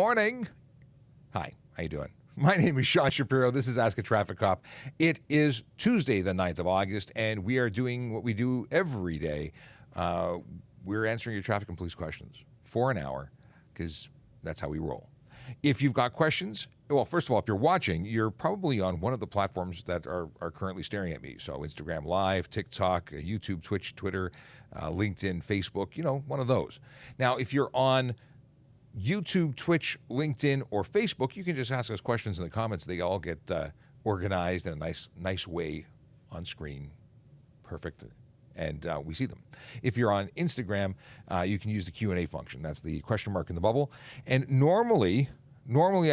morning. Hi, how you doing? My name is Sean Shapiro. This is Ask a Traffic Cop. It is Tuesday, the 9th of August, and we are doing what we do every day. We're answering your traffic and police questions for an hour because that's how we roll. If you've got questions, well, first of all, if you're watching, you're probably on one of the platforms that are currently staring at me. So Instagram Live, TikTok, YouTube, Twitch, Twitter, LinkedIn, Facebook, one of those. Now, if you're on YouTube, Twitch, LinkedIn, or Facebook, you can just ask us questions in the comments. They all get organized in a nice way on screen. Perfect. And we see them. If you're on Instagram, you can use the Q&A function. That's the question mark in the bubble. And normally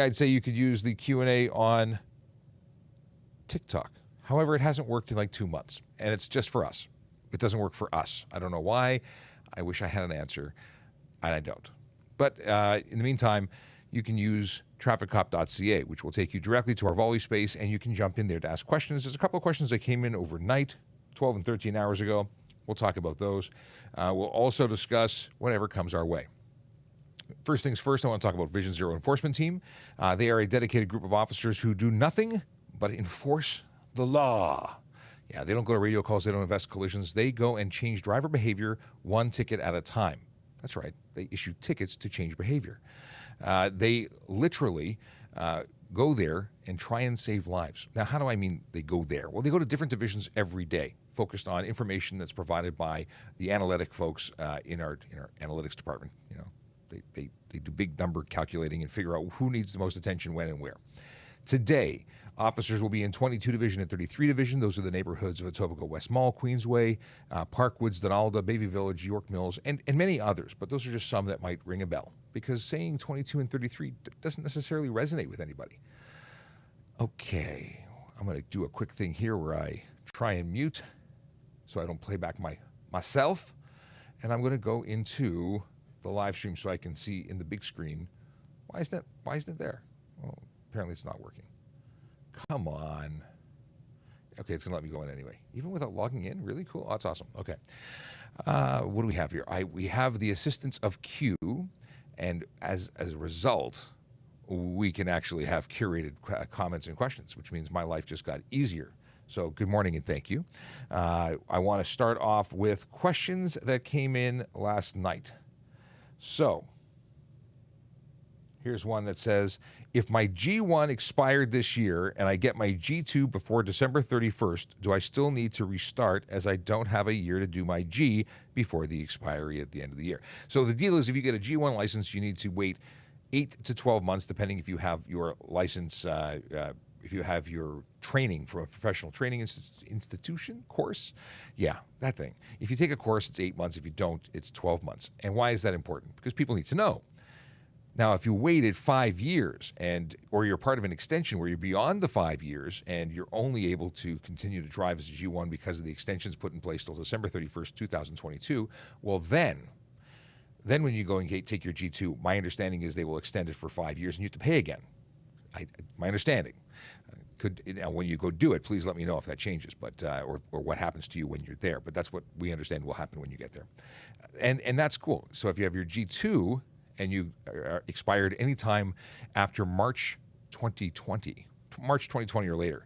I'd say you could use the Q&A on TikTok. However, it hasn't worked in like 2 months, and it's just for us. It doesn't work for us. I don't know why. I wish I had an answer, and I don't. But in the meantime, you can use trafficcop.ca, which will take you directly to our volley space, and you can jump in there to ask questions. There's a couple of questions that came in overnight, 12 and 13 hours ago. We'll talk about those. We'll also discuss whatever comes our way. First things first, I want to talk about Vision Zero Enforcement Team. They are a dedicated group of officers who do nothing but enforce the law. Yeah, they don't go to radio calls. They don't invest collisions. They go and change driver behavior one ticket at a time. That's right. They issue tickets to change behavior. They literally go there and try and save lives. Now, how do I mean they go there? Well, they go to different divisions every day, focused on information that's provided by the analytic folks in our analytics department. They do big number calculating and figure out who needs the most attention, when, and where. Today, officers will be in 22 Division and 33 Division. Those are the neighborhoods of Etobicoke West Mall, Queensway, Parkwoods, Donalda, Bayview Village, York Mills, and many others. But those are just some that might ring a bell, because saying 22 and 33 doesn't necessarily resonate with anybody. Okay, I'm going to do a quick thing here where I try and mute so I don't play back myself. And I'm going to go into the live stream so I can see in the big screen. Why isn't it there? Well, apparently it's not working. Come on. Okay, it's going to let me go in anyway. Even without logging in? Really cool. Oh, that's awesome. Okay. What do we have here? We have the assistance of Q, and as a result, we can actually have curated comments and questions, which means my life just got easier. So good morning and thank you. I want to start off with questions that came in last night. So here's one that says, if my G1 expired this year and I get my G2 before December 31st, do I still need to restart, as I don't have a year to do my G before the expiry at the end of the year? So the deal is, if you get a G1 license, you need to wait 8 to 12 months, depending if you have your license, if you have your training from a professional training institution course. Yeah, that thing. If you take a course, it's 8 months. If you don't, it's 12 months. And why is that important? Because people need to know. Now, if you waited 5 years or you're part of an extension where you're beyond the 5 years and you're only able to continue to drive as a G1 because of the extensions put in place till December 31st, 2022, well, then when you go and take your G2, my understanding is they will extend it for 5 years and you have to pay again. My understanding. When you go do it, please let me know if that changes, but or what happens to you when you're there. But that's what we understand will happen when you get there, and that's cool. So if you have your G2 and you are expired anytime after March 2020 or later,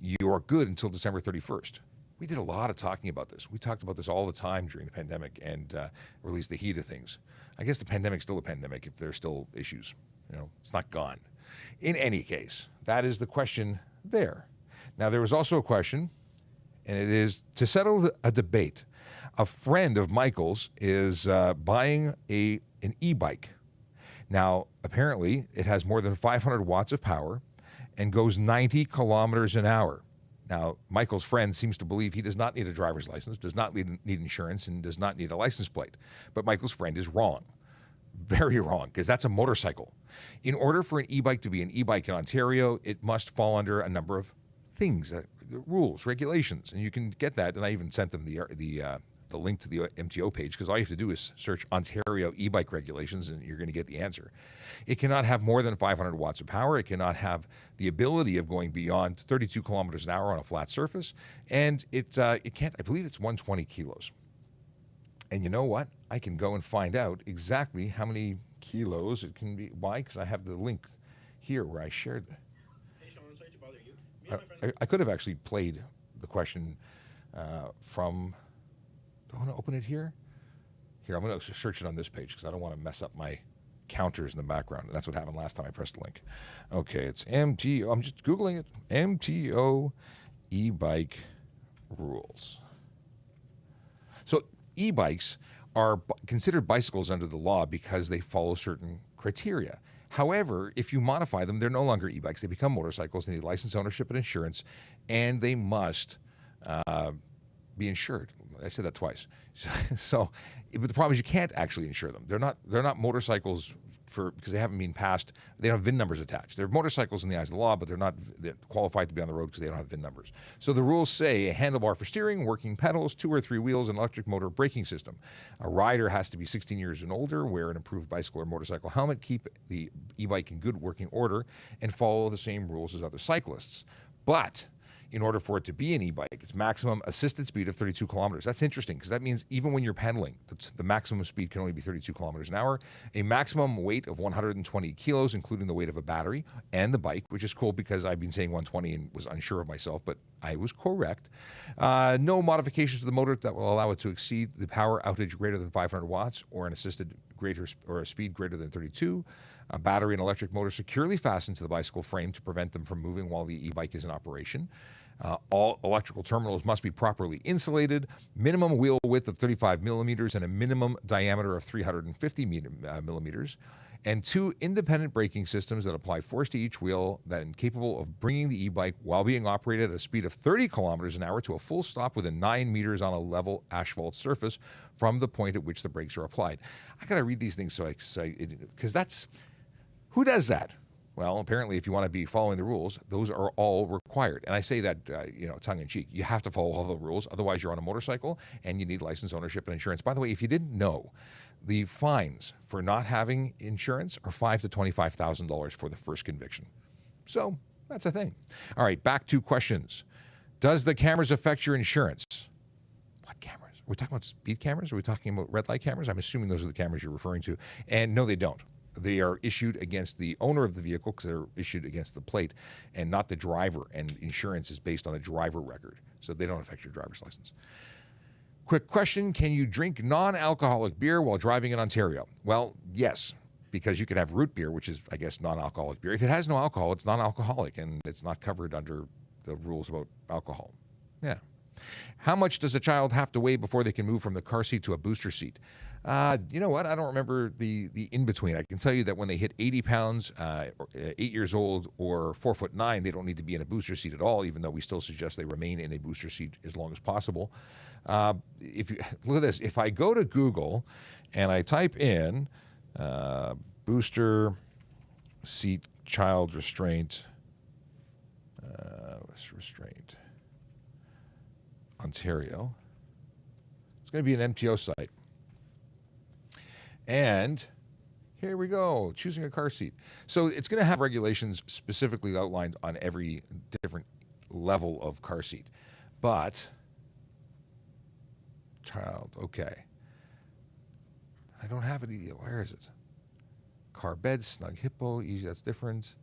you are good until December 31st. We did a lot of talking about this. We talked about this all the time during the pandemic and released the heat of things. I guess the pandemic's still a pandemic if there's still issues. It's not gone. In any case, that is the question there. Now, there was also a question, and it is to settle a debate. A friend of Michael's is buying an e-bike. Now, apparently, it has more than 500 watts of power and goes 90 kilometers an hour. Now, Michael's friend seems to believe he does not need a driver's license, does not need insurance, and does not need a license plate. But Michael's friend is wrong. Very wrong, because that's a motorcycle. In order for an e-bike to be an e-bike in Ontario, it must fall under a number of things, rules, regulations, and you can get that. And I even sent them the link to the MTO page, because all you have to do is search Ontario e-bike regulations, and you're going to get the answer. It cannot have more than 500 watts of power. It cannot have the ability of going beyond 32 kilometers an hour on a flat surface, and it can't. I believe it's 120 kilos. And you know what? I can go and find out exactly how many kilos. It can be, why? Because I have the link here where I shared. Hey, Sean, sorry to bother you. Me and my friend. I could have actually played the question from, do I want to open it here? Here, I'm going to search it on this page because I don't want to mess up my counters in the background. And that's what happened last time I pressed the link. Okay, it's MTO. I'm just Googling it. MTO e-bike rules. So e-bikes are considered bicycles under the law because they follow certain criteria. However, if you modify them, they're no longer e-bikes. They become motorcycles. They need license, ownership, and insurance, and they must be insured. I said that twice. So, but the problem is you can't actually insure them. They're not motorcycles because they haven't been passed. They don't have VIN numbers attached. They're motorcycles in the eyes of the law, but they're qualified to be on the road because they don't have VIN numbers. So the rules say a handlebar for steering, working pedals, 2 or 3 wheels, and electric motor braking system. A rider has to be 16 years and older, wear an approved bicycle or motorcycle helmet, keep the e-bike in good working order, and follow the same rules as other cyclists. But in order for it to be an e-bike, it's maximum assisted speed of 32 kilometers. That's interesting because that means even when you're pedaling, the maximum speed can only be 32 kilometers an hour. A maximum weight of 120 kilos, including the weight of a battery and the bike, which is cool because I've been saying 120 and was unsure of myself, but I was correct. No modifications to the motor that will allow it to exceed the power outage greater than 500 watts or an assisted or a speed greater than 32. A battery and electric motor securely fastened to the bicycle frame to prevent them from moving while the e-bike is in operation. All electrical terminals must be properly insulated, minimum wheel width of 35 millimeters and a minimum diameter of 350 millimeters, and 2 independent braking systems that apply force to each wheel that are capable of bringing the e-bike while being operated at a speed of 30 kilometers an hour to a full stop within 9 meters on a level asphalt surface from the point at which the brakes are applied. I got to read these things because that's, who does that? Well, apparently, if you want to be following the rules, those are all required. And I say that, tongue in cheek. You have to follow all the rules. Otherwise, you're on a motorcycle and you need license, ownership, and insurance. By the way, if you didn't know, the fines for not having insurance are $5,000 to $25,000 for the first conviction. So that's a thing. All right, back to questions. Does the cameras affect your insurance? What cameras? Are we talking about speed cameras? Are we talking about red light cameras? I'm assuming those are the cameras you're referring to. And no, they don't. They are issued against the owner of the vehicle because they're issued against the plate and not the driver. And insurance is based on the driver record. So they don't affect your driver's license. Quick question. Can you drink non-alcoholic beer while driving in Ontario? Well, yes, because you can have root beer, which is, I guess, non-alcoholic beer. If it has no alcohol, it's non-alcoholic and it's not covered under the rules about alcohol. Yeah. How much does a child have to weigh before they can move from the car seat to a booster seat? You know what? I don't remember the in-between. I can tell you that when they hit 80 pounds, 8 years old, or 4'9", they don't need to be in a booster seat at all, even though we still suggest they remain in a booster seat as long as possible. If you look at this, if I go to Google and I type in booster seat child restraint, Ontario, it's going to be an MTO site. And here we go, choosing a car seat. So it's going to have regulations specifically outlined on every different level of car seat. But, child, okay. I don't have it either. Where is it? Car bed, snug hippo, easy, that's different.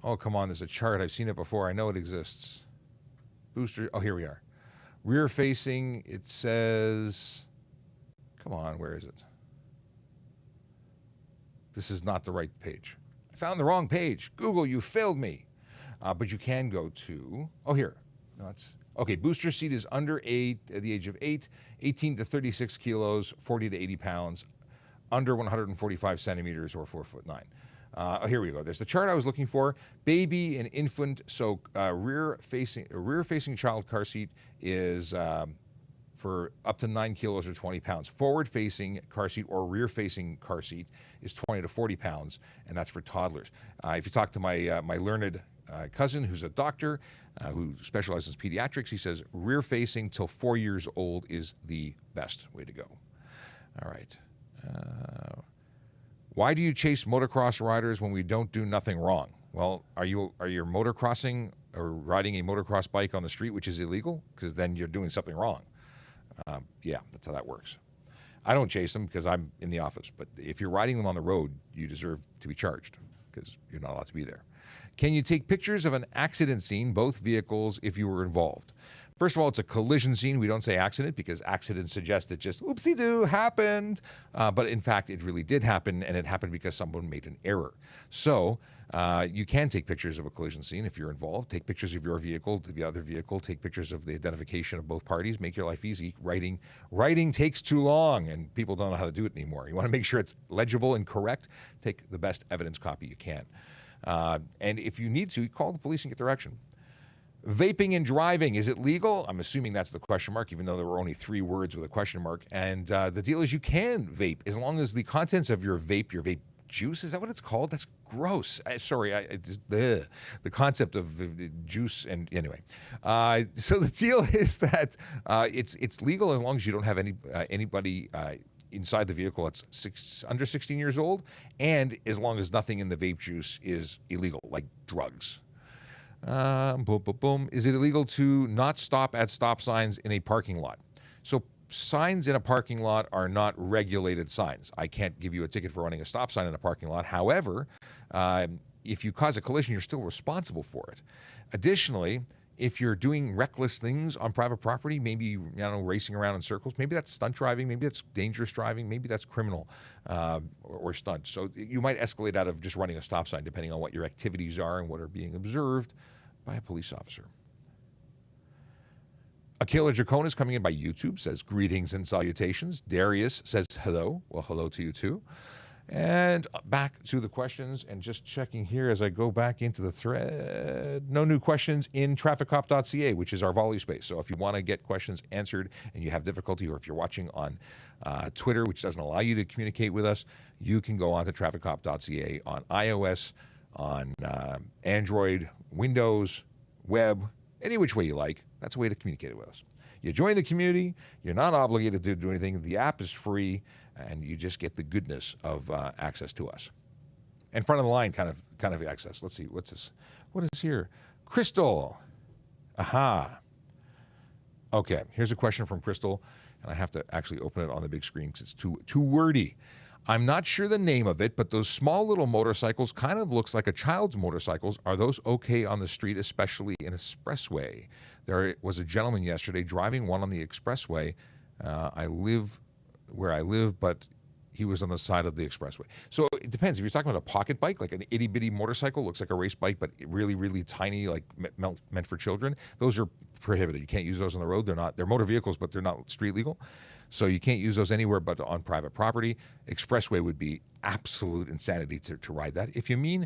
Oh, come on, there's a chart. I've seen it before. I know it exists. Booster, oh, here we are. Rear facing, it says, come on, where is it? This is not the right page. I found the wrong page. Google, you failed me. But you can go to, oh, here. No, it's, okay, booster seat is under the age of 8, 18 to 36 kilos, 40 to 80 pounds, under 145 centimeters or 4'9". Here we go. There's the chart I was looking for. Baby and infant. So rear facing child car seat is for up to 9 kilos or 20 pounds. Forward facing car seat or rear facing car seat is 20 to 40 pounds, and that's for toddlers. If you talk to my learned cousin who's a doctor who specializes in pediatrics, he says rear facing till 4 years old is the best way to go. All right. Why do you chase motocross riders when we don't do nothing wrong? Well, are you motocrossing or riding a motocross bike on the street, which is illegal? Because then you're doing something wrong. Yeah, that's how that works. I don't chase them because I'm in the office. But if you're riding them on the road, you deserve to be charged because you're not allowed to be there. Can you take pictures of an accident scene, both vehicles, if you were involved? First of all, it's a collision scene. We don't say accident because accident suggests it just oopsie-doo happened. But in fact, it really did happen, and it happened because someone made an error. So you can take pictures of a collision scene if you're involved. Take pictures of your vehicle, the other vehicle. Take pictures of the identification of both parties. Make your life easy. Writing takes too long, and people don't know how to do it anymore. You want to make sure it's legible and correct. Take the best evidence copy you can. And if you need to, call the police and get direction. Vaping and driving, is it legal? I'm assuming that's the question mark, even though there were only 3 words with a question mark. And the deal is you can vape as long as the contents of your vape juice, is that what it's called? That's gross. The concept of juice, and anyway. So the deal is that it's legal as long as you don't have anybody inside the vehicle that's under 16 years old, and as long as nothing in the vape juice is illegal, like drugs. Is it illegal to not stop at stop signs in a parking lot? So signs in a parking lot are not regulated signs. I can't give you a ticket for running a stop sign in a parking lot. However, if you cause a collision, you're still responsible for it. Additionally, if you're doing reckless things on private property, maybe racing around in circles, maybe that's stunt driving, maybe that's dangerous driving, maybe that's criminal or stunt. So you might escalate out of just running a stop sign depending on what your activities are and what are being observed by a police officer. Akela Jacone is coming in by YouTube, says greetings and salutations. Darius says hello. Well, hello to you too. And back to the questions, and just checking here as I go back into the thread. No new questions in trafficcop.ca, which is our volley space. So if you want to get questions answered and you have difficulty, or if you're watching on Twitter, which doesn't allow you to communicate with us, you can go on to trafficcop.ca on iOS, on Android, Windows, web, any which way you like. That's a way to communicate with us. You join the community. You're not obligated to do anything. The app is free, and you just get the goodness of access to us. And front of the line kind of access. Let's see, what's this? What is here? Crystal. Aha. Okay, here's a question from Crystal, and I have to actually open it on the big screen because it's too wordy. I'm not sure the name of it, but those small little motorcycles kind of looks like a child's motorcycles. Are those okay on the street, especially in expressway? There was a gentleman yesterday driving one on the expressway. I live where I live, but he was on the side of the expressway. So it depends. If you're talking about a pocket bike, like an itty-bitty motorcycle, looks like a race bike, but really, really tiny, like meant for children, those are prohibited. You can't use those on the road. They're motor vehicles, but they're not street legal. So you can't use those anywhere but on private property. Expressway would be absolute insanity to ride that. If you mean,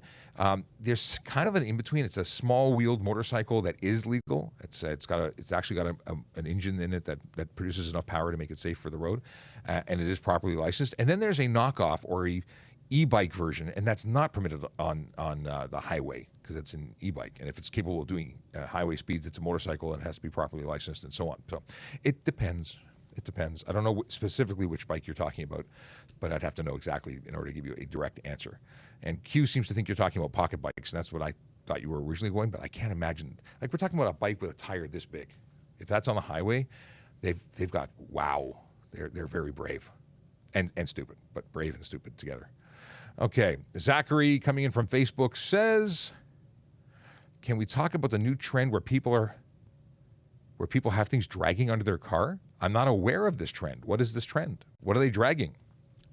there's kind of an in-between. It's a small-wheeled motorcycle that is legal. It's actually got an engine in it that produces enough power to make it safe for the road, and it is properly licensed. And then there's a knockoff or a e-bike version, and that's not permitted on the highway because it's an e-bike. And if it's capable of doing highway speeds, it's a motorcycle and it has to be properly licensed and so on. So it depends. It depends. I don't know specifically which bike you're talking about, but I'd have to know exactly in order to give you a direct answer. And Q seems to think you're talking about pocket bikes, and that's what I thought you were originally going, but I can't imagine. Like, we're talking about a bike with a tire this big. If that's on the highway, they've got, wow, they're very brave and stupid, but brave and stupid together. Okay, Zachary coming in from Facebook says, can we talk about the new trend where people have things dragging under their car? I'm not aware of this trend. What is this trend? What are they dragging?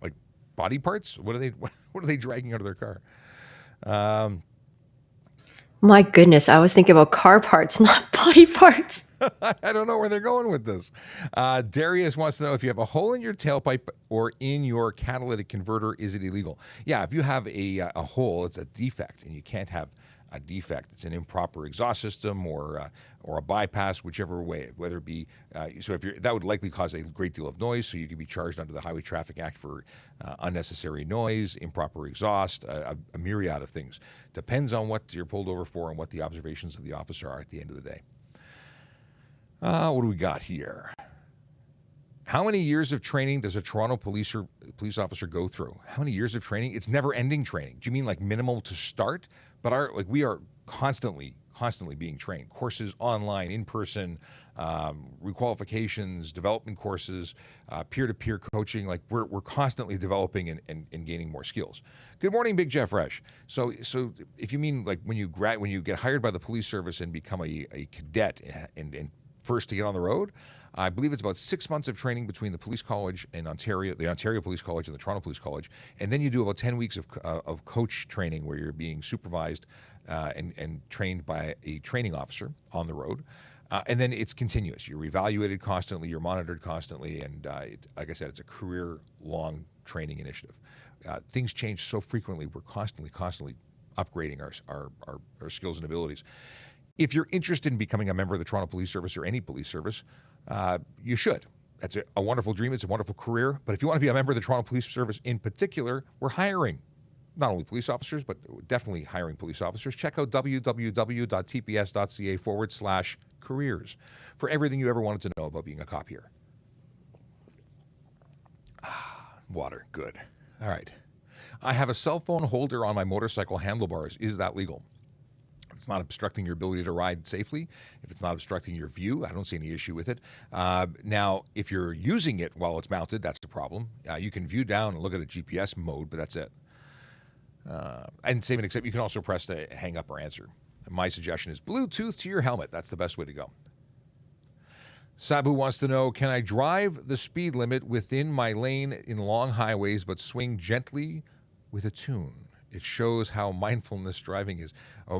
Like body parts? What are they dragging under their car? My goodness, I was thinking about car parts, not body parts. I don't know where they're going with this. Darius wants to know, if you have a hole in your tailpipe or in your catalytic converter, is it illegal? Yeah, if you have a hole, it's a defect, and you can't have a defect. It's an improper exhaust system or a bypass, whichever way, whether it be, so that would likely cause a great deal of noise, so you could be charged under the Highway Traffic Act for unnecessary noise, improper exhaust, a myriad of things. Depends on what you're pulled over for and what the observations of the officer are at the end of the day. What do we got here? How many years of training does a Toronto police officer go through? How many years of training? It's never-ending training. Do you mean like minimal to start? But we are constantly constantly being trained. Courses online, in person, requalifications, development courses, peer-to-peer coaching. Like we're constantly developing and gaining more skills. Good morning, Big Jeff Resch. So if you mean like when you get hired by the police service and become a cadet and first to get on the road, I believe it's about 6 months of training between the police college in Ontario, the Ontario Police College and the Toronto Police College, and then you do about 10 weeks of coach training where you're being supervised and trained by a training officer on the road. And then it's continuous. You're evaluated constantly, you're monitored constantly, and like I said, it's a career-long training initiative. Things change so frequently, we're constantly upgrading our skills and abilities. If you're interested in becoming a member of the Toronto Police Service or any police service, you should. That's a wonderful dream. It's a wonderful career. But if you want to be a member of the Toronto Police Service in particular, we're hiring not only police officers, but definitely hiring police officers. Check out www.tps.ca/careers for everything you ever wanted to know about being a cop here. Water, good. All right. I have a cell phone holder on my motorcycle handlebars. Is that legal? It's not obstructing your ability to ride safely. If it's not obstructing your view, I don't see any issue with it. Now, if you're using it while it's mounted, that's the problem. You can view down and look at a GPS mode, but that's it. And save and accept. You can also press to hang up or answer. My suggestion is Bluetooth to your helmet. That's the best way to go. Sabu wants to know, can I drive the speed limit within my lane in long highways but swing gently with a tune? It shows how mindfulness driving is. Oh,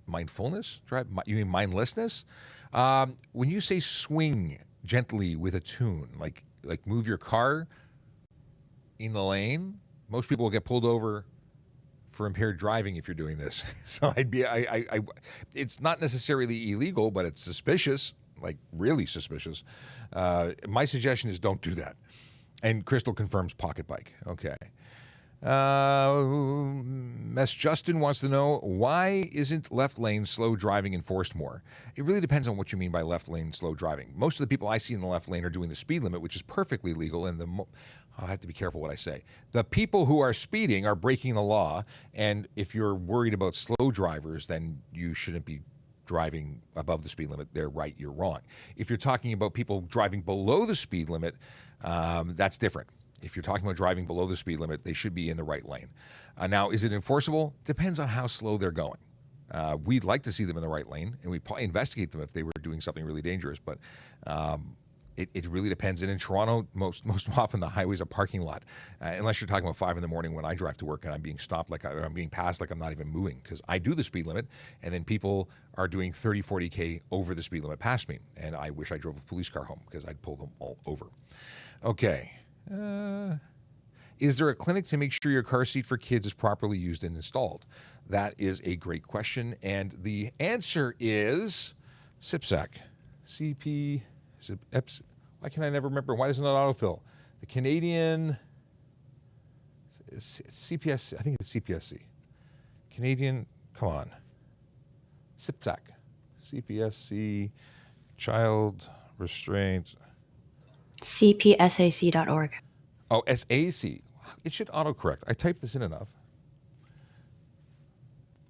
mindfulness? You mean mindlessness? When you say swing gently with a tune, like move your car in the lane, most people will get pulled over for impaired driving if you're doing this. So it's not necessarily illegal, but it's suspicious, like really suspicious. My suggestion is don't do that. And Crystal confirms pocket bike. Okay. Mess Justin wants to know, why isn't left lane slow driving enforced more? It really depends on what you mean by left lane slow driving. Most of the people I see in the left lane are doing the speed limit, which is perfectly legal, and I have to be careful what I say. The people who are speeding are breaking the law, and if you're worried about slow drivers, then you shouldn't be driving above the speed limit. They're right, you're wrong. If you're talking about people driving below the speed limit, that's different. If you're talking about driving below the speed limit, they should be in the right lane. Now, is it enforceable? Depends on how slow they're going. We'd like to see them in the right lane, and we'd probably investigate them if they were doing something really dangerous. But it really depends. And in Toronto, most often the highway's a parking lot, unless you're talking about 5 in the morning when I drive to work and I'm being stopped, I'm being passed like I'm not even moving, because I do the speed limit, and then people are doing 30, 40K over the speed limit past me. And I wish I drove a police car home because I'd pull them all over. Okay. Is there a clinic to make sure your car seat for kids is properly used and installed? That is a great question, and the answer is CPSAC. Why can I never remember? Why doesn't it autofill? The Canadian CPS. I think it's CPSC. Canadian. Come on. CPSAC. CPSC. Child Restraint. CPSAC.org. Oh, SAC. It should autocorrect. I typed this in enough.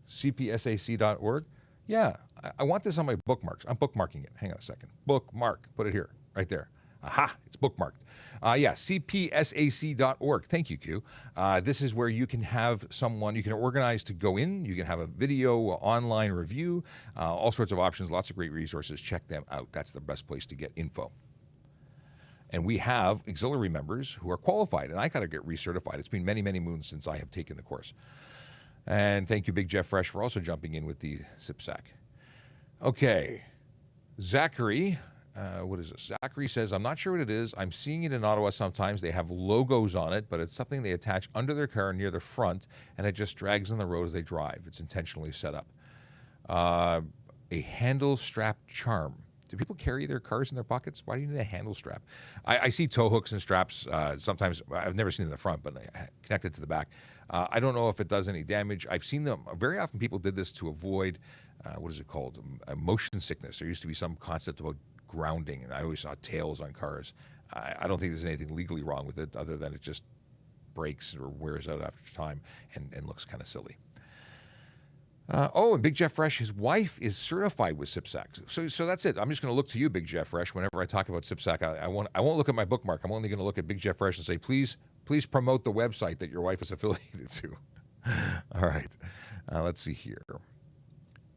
CPSAC.org. Yeah, I want this on my bookmarks. I'm bookmarking it. Hang on a second. Bookmark. Put it here, right there. Aha, it's bookmarked. Yeah, CPSAC.org. Thank you, Q. This is where you can have someone, you can organize to go in, you can have a video, online review, all sorts of options, lots of great resources. Check them out. That's the best place to get info. And we have auxiliary members who are qualified, and I got to get recertified. It's been many, many moons since I have taken the course. And thank you, Big Jeff Fresh, for also jumping in with the CPSAC. Okay. Zachary, what is this? Zachary says, I'm not sure what it is. I'm seeing it in Ottawa sometimes. They have logos on it, but it's something they attach under their car near the front, and it just drags on the road as they drive. It's intentionally set up. A handle strap charm. Do people carry their cars in their pockets? Why do you need a handle strap? I see tow hooks and straps sometimes. I've never seen in the front, but connected to the back. I don't know if it does any damage. I've seen them. Very often people did this to avoid, what is it called? Motion sickness. There used to be some concept about grounding, and I always saw tails on cars. I don't think there's anything legally wrong with it other than it just breaks or wears out after time and looks kind of silly. And Big Jeff Fresh, his wife is certified with SIPSAC. So that's it. I'm just going to look to you, Big Jeff Fresh, whenever I talk about SIPSAC. I won't look at my bookmark. I'm only going to look at Big Jeff Fresh and say, please promote the website that your wife is affiliated to. All right. Let's see here.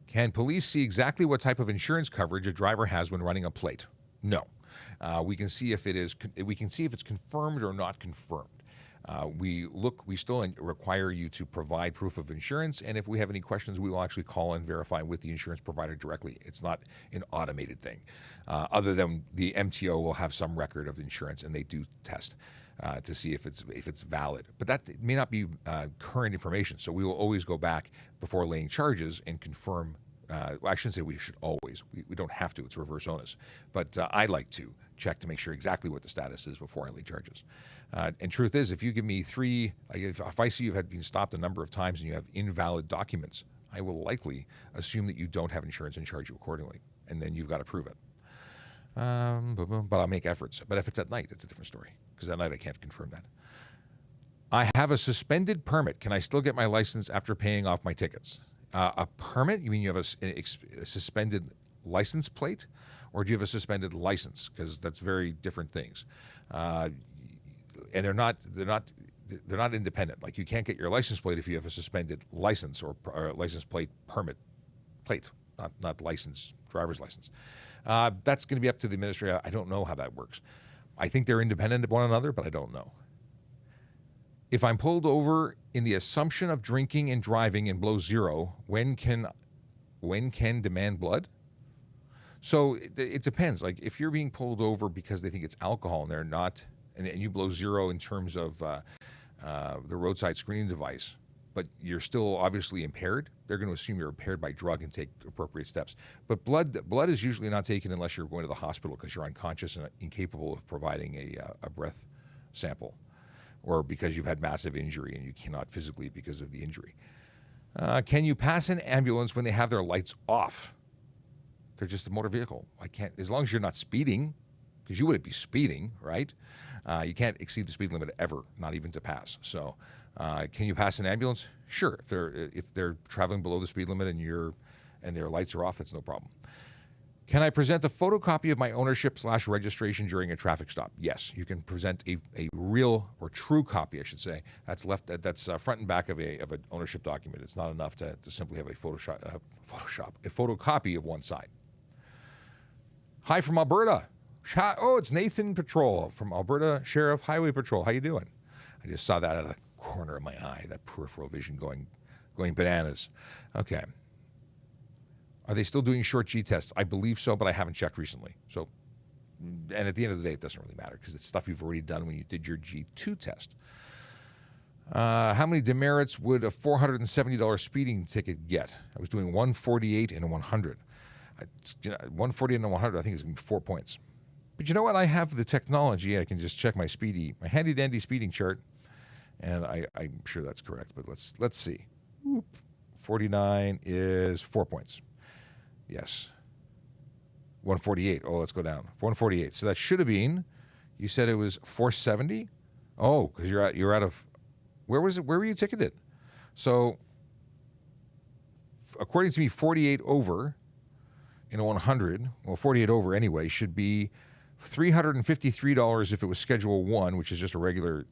Can police see exactly what type of insurance coverage a driver has when running a plate? No. We can see if it's confirmed or not confirmed. We still require you to provide proof of insurance, and if we have any questions, we will actually call and verify with the insurance provider directly. It's not an automated thing. Other than the MTO will have some record of insurance, and they do test to see if it's valid. But that may not be current information, so we will always go back before laying charges and confirm. I shouldn't say we should always. We don't have to. It's reverse onus. But I like to check to make sure exactly what the status is before I lay charges. And truth is, if you give me if I see you've been stopped a number of times and you have invalid documents, I will likely assume that you don't have insurance and charge you accordingly. And then you've got to prove it. But I'll make efforts. But if it's at night, it's a different story. Because at night I can't confirm that. I have a suspended permit. Can I still get my license after paying off my tickets? A permit? You mean you have a suspended license plate? Or do you have a suspended license? Because that's very different things. And they're not independent. Like you can't get your license plate if you have a suspended license or license plate permit plate, not license, driver's license. That's going to be up to the administrator. I don't know how that works. I think they're independent of one another, but I don't know. If I'm pulled over in the assumption of drinking and driving and below zero, when can demand blood? So it depends. Like if you're being pulled over because they think it's alcohol and they're not, and you blow zero in terms of the roadside screening device, but you're still obviously impaired, they're going to assume you're impaired by drug and take appropriate steps. But blood is usually not taken unless you're going to the hospital because you're unconscious and incapable of providing a breath sample, or because you've had massive injury and you cannot physically because of the injury. Can you pass an ambulance when they have their lights off? They're just a motor vehicle. I can't, as long as you're not speeding, because you wouldn't be speeding, right? You can't exceed the speed limit ever, not even to pass. So, can you pass an ambulance? Sure, if they're traveling below the speed limit and their lights are off, it's no problem. Can I present a photocopy of my ownership/registration during a traffic stop? Yes, you can present a real or true copy, I should say. That's front and back of an ownership document. It's not enough to simply have a photocopy of one side. Hi from Alberta. Oh, it's Nathan Patrol from Alberta Sheriff Highway Patrol. How you doing? I just saw that out of the corner of my eye, that peripheral vision going bananas. Okay. Are they still doing short G tests? I believe so, but I haven't checked recently. So, and at the end of the day, it doesn't really matter because it's stuff you've already done when you did your G2 test. How many demerits would a $470 speeding ticket get? I was doing 148 and a 100. 140 and a 100, I think it's going to be 4 points. But you know what? I have the technology. I can just check my handy dandy speeding chart, and I'm sure that's correct. But let's see. 49 is 4 points. Yes. 148. Oh, let's go down. 148. So that should have been. You said it was 470. Oh, because you're out of. Where was it? Where were you ticketed? So, according to me, 48 over in a 100. Well, 48 over anyway should be $353 if it was Schedule 1, which is just a regular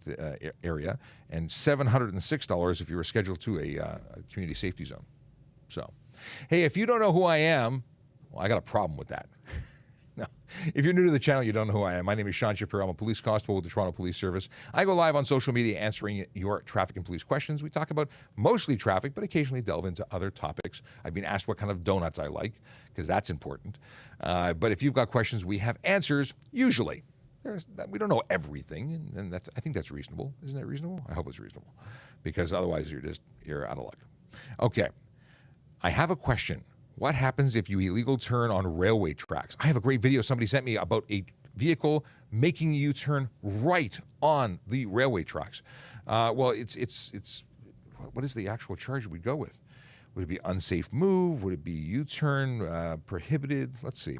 area, and $706 if you were scheduled to a community safety zone. So, hey, if you don't know who I am, well, I got a problem with that. No. If you're new to the channel, you don't know who I am. My name is Sean Shapiro. I'm a police constable with the Toronto Police Service. I go live on social media answering your traffic and police questions. We talk about mostly traffic, but occasionally delve into other topics. I've been asked what kind of donuts I like, because that's important. But if you've got questions, we have answers, usually. We don't know everything, and I think that's reasonable. Isn't that reasonable? I hope it's reasonable, because otherwise you're out of luck. Okay. I have a question. What happens if you illegal turn on railway tracks? I have a great video somebody sent me about a vehicle making you turn right on the railway tracks. Well, it's what is the actual charge we'd go with? Would it be unsafe move? Would it be U-turn prohibited? Let's see.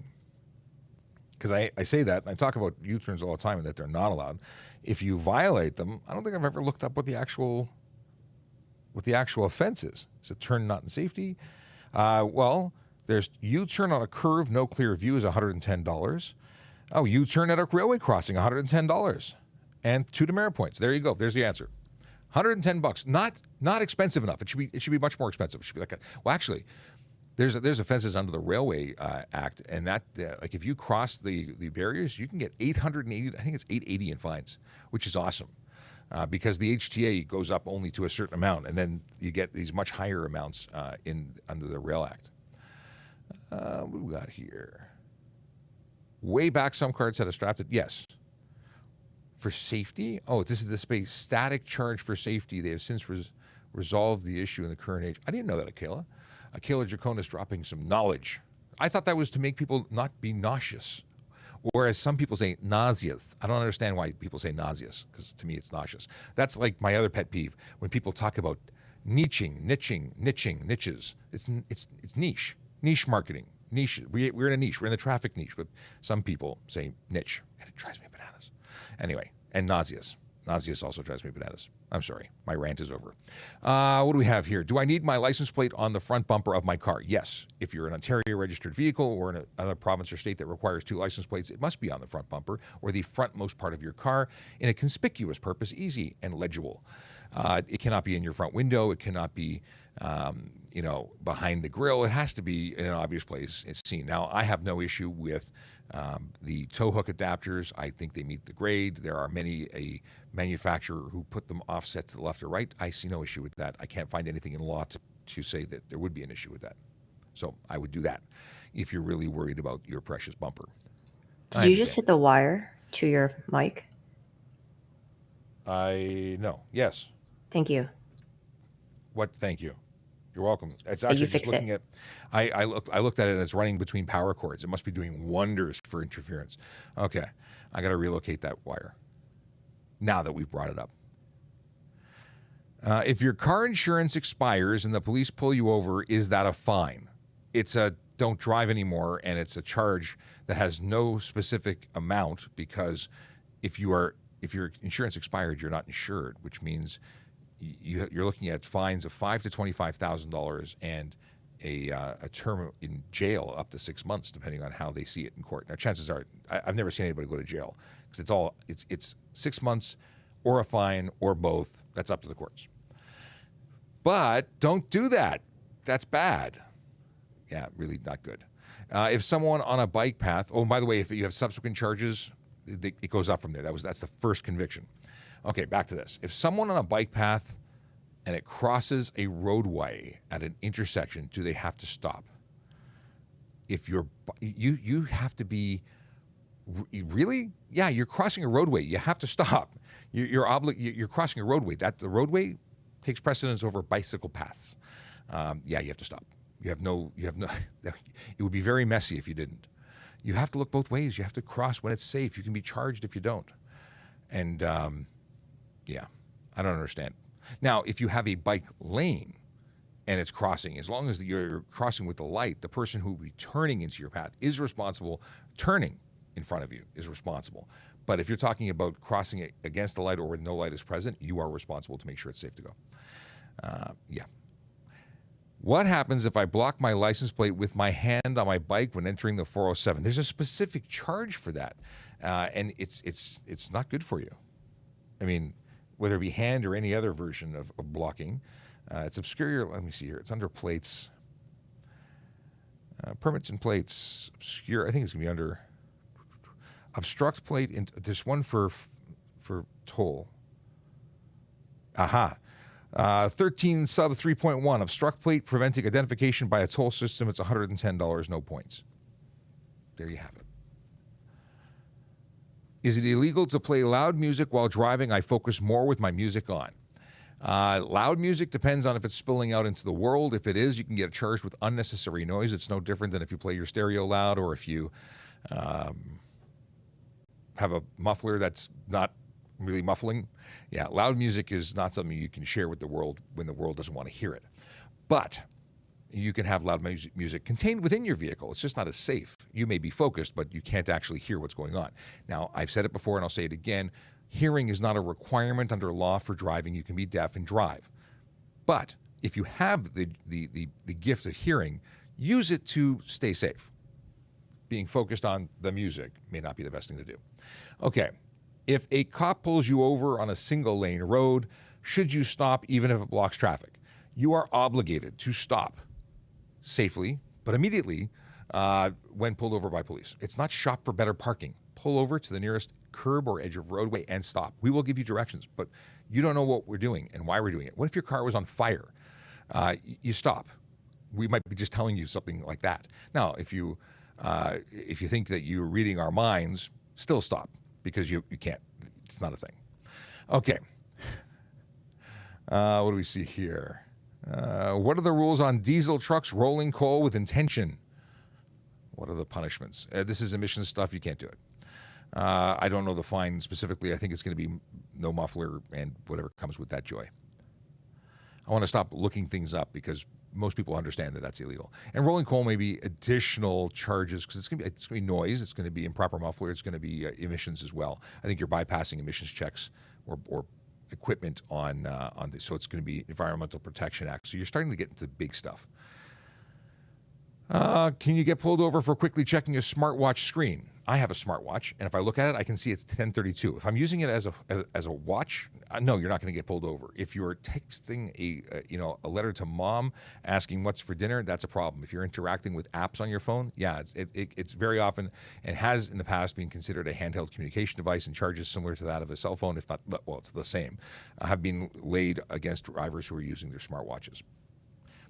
Because I say that, and I talk about U-turns all the time and that they're not allowed. If you violate them, I don't think I've ever looked up what the actual what the actual offense is. Is it turn not in safety? Well, there's U-turn on a curve, no clear view is $110. Oh, U-turn at a railway crossing, $110. And 2 demerit points. There you go. There's the answer. $110. Not expensive enough. It should be much more expensive. It should be like well, actually, there's offenses under the Railway Act, and that like if you cross the barriers, you can get 880. I think it's 880 in fines, which is awesome. Because the HTA goes up only to a certain amount, and then you get these much higher amounts under the Rail Act. What do we got here? Way back, some cards had a strap that, yes. For safety? Oh, this is a static charge for safety. They have since resolved the issue in the current age. I didn't know that, Akela. Akela Draconis dropping some knowledge. I thought that was to make people not be nauseous. Or as some people say, nauseous. I don't understand why people say nauseous, because to me it's nauseous. That's like my other pet peeve, when people talk about niches. It's niche marketing. Niche. We're in a niche. We're in the traffic niche, but some people say niche, and it drives me bananas. Anyway, and nauseous. Nauseous also drives me bananas. I'm sorry. My rant is over. What do we have here? Do I need my license plate on the front bumper of my car? Yes. If you're an Ontario registered vehicle or in another province or state that requires 2 license plates, it must be on the front bumper or the frontmost part of your car in a conspicuous purpose, easy and legible. It cannot be in your front window. It cannot be, behind the grill. It has to be in an obvious place. It's seen. Now, I have no issue with the tow hook adapters. I think they meet the grade. There are many a manufacturer who put them offset to the left or right. I see no issue with that. I can't find anything in law to say that there would be an issue with that. So I would do that if you're really worried about your precious bumper. Did you just hit the wire to your mic? No. Yes. Thank you. What? Thank you. You're welcome. It's actually just looking at. I looked at it and it's running between power cords. It must be doing wonders for interference. Okay, I got to relocate that wire. Now that we've brought it up. If your car insurance expires and the police pull you over, is that a fine? It's a don't drive anymore, and it's a charge that has no specific amount, because if your insurance expired, you're not insured, which means you're looking at fines of $5,000 to $25,000 and a term in jail up to 6 months, depending on how they see it in court. Now, chances are, I've never seen anybody go to jail, because it's 6 months or a fine or both. That's up to the courts. But don't do that. That's bad. Yeah, really not good. If someone on a bike path, oh, and by the way, if you have subsequent charges, it goes up from there. That's the first conviction. Okay, back to this. If someone on a bike path and it crosses a roadway at an intersection, do they have to stop? If you have to be really, yeah, you're crossing a roadway. You have to stop. You're crossing a roadway. The roadway takes precedence over bicycle paths. Yeah, you have to stop. You have no. It would be very messy if you didn't. You have to look both ways. You have to cross when it's safe. You can be charged if you don't. And yeah, I don't understand. Now, if you have a bike lane and it's crossing, as long as you're crossing with the light, the person who will be turning into your path is responsible. Turning in front of you is responsible. But if you're talking about crossing it against the light or where no light is present, you are responsible to make sure it's safe to go. Yeah. What happens if I block my license plate with my hand on my bike when entering the 407? There's a specific charge for that, and it's not good for you. I mean, whether it be hand or any other version of blocking, it's obscure. Let me see here. It's under plates, permits and plates. Obscure. I think it's gonna be under obstruct plate. There's one for toll. Aha. 13 sub 3.1, obstruct plate preventing identification by a toll system. It's $110, no points. There you have it. Is it illegal to play loud music while driving? I focus more with my music on. Loud music depends on if it's spilling out into the world. If it is, you can get charged with unnecessary noise. It's no different than if you play your stereo loud, or if you have a muffler that's not really muffling. Yeah, loud music is not something you can share with the world when the world doesn't want to hear it. But you can have loud music contained within your vehicle. It's just not as safe. You may be focused, but you can't actually hear what's going on. Now, I've said it before and I'll say it again. Hearing is not a requirement under law for driving. You can be deaf and drive. But if you have the gift of hearing, use it to stay safe. Being focused on the music may not be the best thing to do. Okay, if a cop pulls you over on a single lane road, should you stop even if it blocks traffic? You are obligated to stop safely, but immediately when pulled over by police. It's not shop for better parking. Pull over to the nearest curb or edge of roadway and stop. We will give you directions, but you don't know what we're doing and why we're doing it. What if your car was on fire? You stop. We might be just telling you something like that. Now, if you think that you're reading our minds, still stop, because you can't. It's not a thing. Okay. What do we see here? What are the rules on diesel trucks rolling coal with intention? What are the punishments? This is emissions stuff. You can't do it. I don't know the fine specifically. I think it's going to be no muffler and whatever comes with that joy. I want to stop looking things up because most people understand that that's illegal. And rolling coal may be additional charges because it's going to be noise. It's going to be improper muffler. It's going to be emissions as well. I think you're bypassing emissions checks or equipment on this. So it's going to be Environmental Protection Act. So you're starting to get into big stuff. Can you get pulled over for quickly checking a smartwatch screen? I have a smartwatch, and if I look at it, I can see it's 10:32. If I'm using it as a watch, no, you're not going to get pulled over. If you're texting a letter to mom asking what's for dinner, that's a problem. If you're interacting with apps on your phone, yeah, it's very often and has in the past been considered a handheld communication device, and charges similar to that of a cell phone, if not, well, it's the same, have been laid against drivers who are using their smartwatches.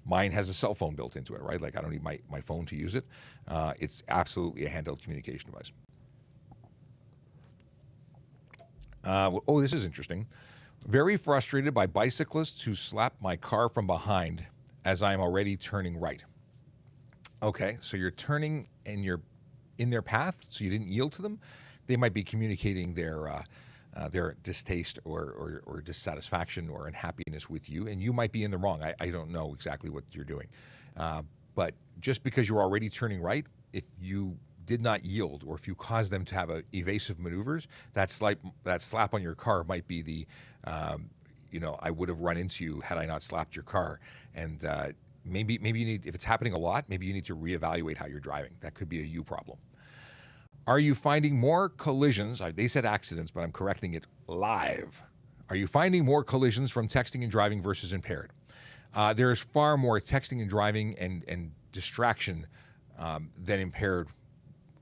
Mine has a cell phone built into it, right? Like I don't need my phone to use it. It's absolutely a handheld communication device. This is interesting. Very frustrated by bicyclists who slap my car from behind as I am already turning right. Okay, so you're turning and you're in their path, so you didn't yield to them. They might be communicating their distaste or dissatisfaction or unhappiness with you, and you might be in the wrong. I don't know exactly what you're doing. But just because you're already turning right, if you did not yield or if you caused them to have evasive maneuvers, that slap on your car might be the, I would have run into you had I not slapped your car. And maybe you need, if it's happening a lot, maybe you need to reevaluate how you're driving. That could be a you problem. Are you finding more collisions? They said accidents, but I'm correcting it live. Are you finding more collisions from texting and driving versus impaired? There's far more texting and driving and distraction than impaired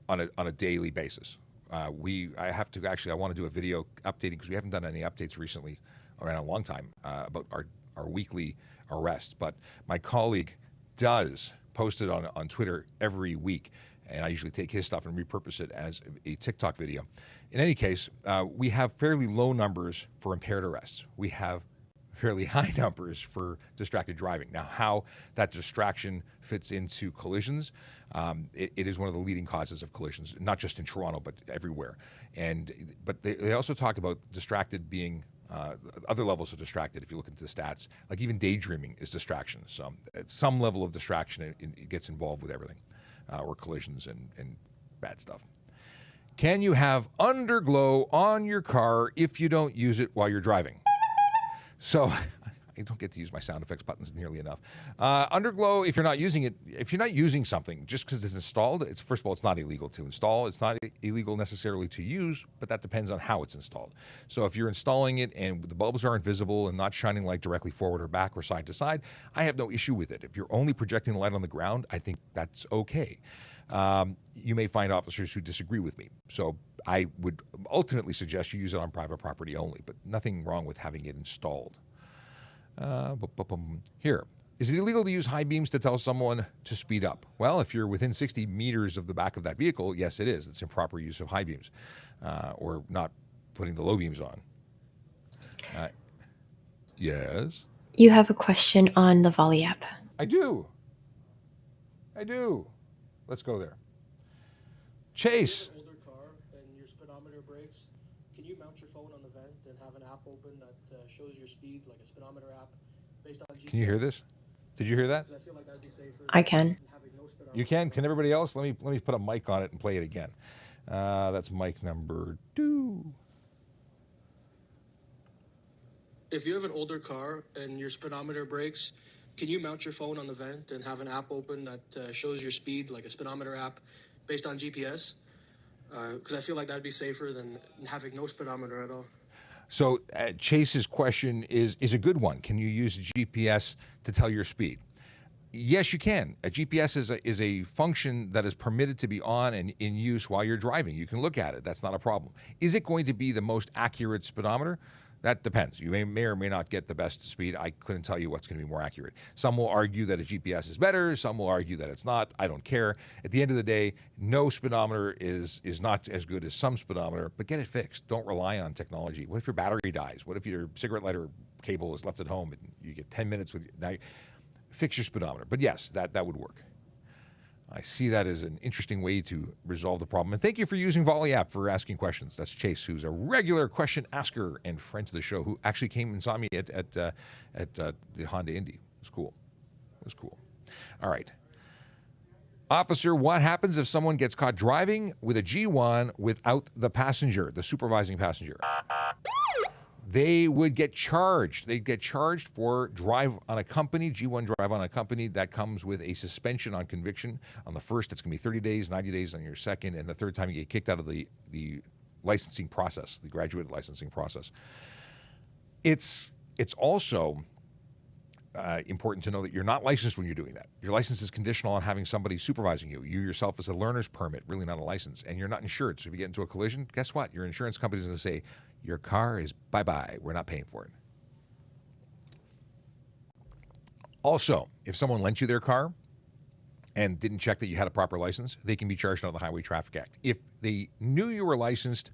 on a daily basis. I want to do a video updating because we haven't done any updates recently or in a long time about our weekly arrests. But my colleague does post it on Twitter every week. And I usually take his stuff and repurpose it as a TikTok video. In any case, we have fairly low numbers for impaired arrests. We have fairly high numbers for distracted driving. Now, how that distraction fits into collisions, it is one of the leading causes of collisions, not just in Toronto, but everywhere. But they also talk about distracted being other levels of distracted. If you look into the stats, like even daydreaming is distraction. So at some level of distraction, it gets involved with everything. Or collisions and bad stuff. Can you have underglow on your car if you don't use it while you're driving? So I don't get to use my sound effects buttons nearly enough. Underglow, if you're not using it, if you're not using something just because it's installed, first of all, it's not illegal to install. It's not illegal necessarily to use, but that depends on how it's installed. So if you're installing it and the bulbs aren't visible and not shining light directly forward or back or side to side, I have no issue with it. If you're only projecting the light on the ground, I think that's okay. You may find officers who disagree with me. So I would ultimately suggest you use it on private property only, but nothing wrong with having it installed. Here. Is it illegal to use high beams to tell someone to speed up? Well, if you're within 60 meters of the back of that vehicle, yes, it is. It's improper use of high beams or not putting the low beams on. Yes? You have a question on the Volley app. I do. Let's go there. Chase. If you have an older car and your speedometer breaks, can you mount your phone on the vent and have an app open that shows your speed, like a speedometer app, based on GPS? Can you hear this? Did you hear that? 'Cause I feel like that'd be safer I can. than having no speedometer. You can? Can everybody else? Let me put a mic on it and play it again. That's mic number 2. if you have an older car and your speedometer breaks, can you mount your phone on the vent and have an app open that shows your speed, like a speedometer app based on GPS? Because I feel like that'd be safer than having no speedometer at all. So Chase's question is a good one. Can you use GPS to tell your speed? Yes, you can. A GPS is a function that is permitted to be on and in use while you're driving. You can look at it. That's not a problem. Is it going to be the most accurate speedometer? That depends. You may or may not get the best speed. I couldn't tell you what's going to be more accurate. Some will argue that a GPS is better. Some will argue that it's not. I don't care. At the end of the day, no speedometer is not as good as some speedometer, but get it fixed. Don't rely on technology. What if your battery dies? What if your cigarette lighter cable is left at home and you get 10 minutes with now? Fix your speedometer. But yes, that would work. I see that as an interesting way to resolve the problem. And thank you for using Volley app for asking questions. That's Chase, who's a regular question asker and friend to the show, who actually came and saw me at the Honda Indy. It was cool. It was cool. All right. Officer, what happens if someone gets caught driving with a G1 without the passenger, the supervising passenger? They would get charged. They'd get charged for drive on a company, G1 drive on a company. That comes with a suspension on conviction. On the first, it's going to be 30 days, 90 days on your second, and the third time you get kicked out of the licensing process, the graduated licensing process. It's also important to know that you're not licensed when you're doing that. Your license is conditional on having somebody supervising you. You yourself is a learner's permit, really not a license, and you're not insured. So if you get into a collision, guess what? Your insurance company is going to say, your car is bye-bye. We're not paying for it. Also, if someone lent you their car and didn't check that you had a proper license, they can be charged under the Highway Traffic Act. If they knew you were licensed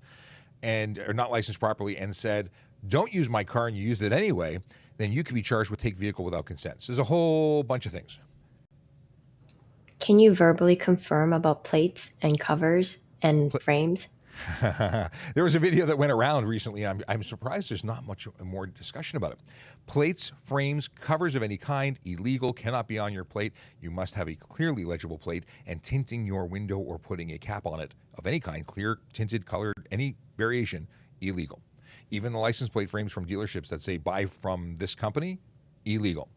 and are not licensed properly and said, don't use my car, and you used it anyway, then you could be charged with take vehicle without consent. So there's a whole bunch of things. Can you verbally confirm about plates and covers and frames? There was a video that went around recently. I'm surprised there's not much more discussion about it. Plates, frames, covers of any kind, illegal, cannot be on your plate. You must have a clearly legible plate, and tinting your window or putting a cap on it of any kind, clear, tinted, colored, any variation, illegal. Even the license plate frames from dealerships that say buy from this company, illegal.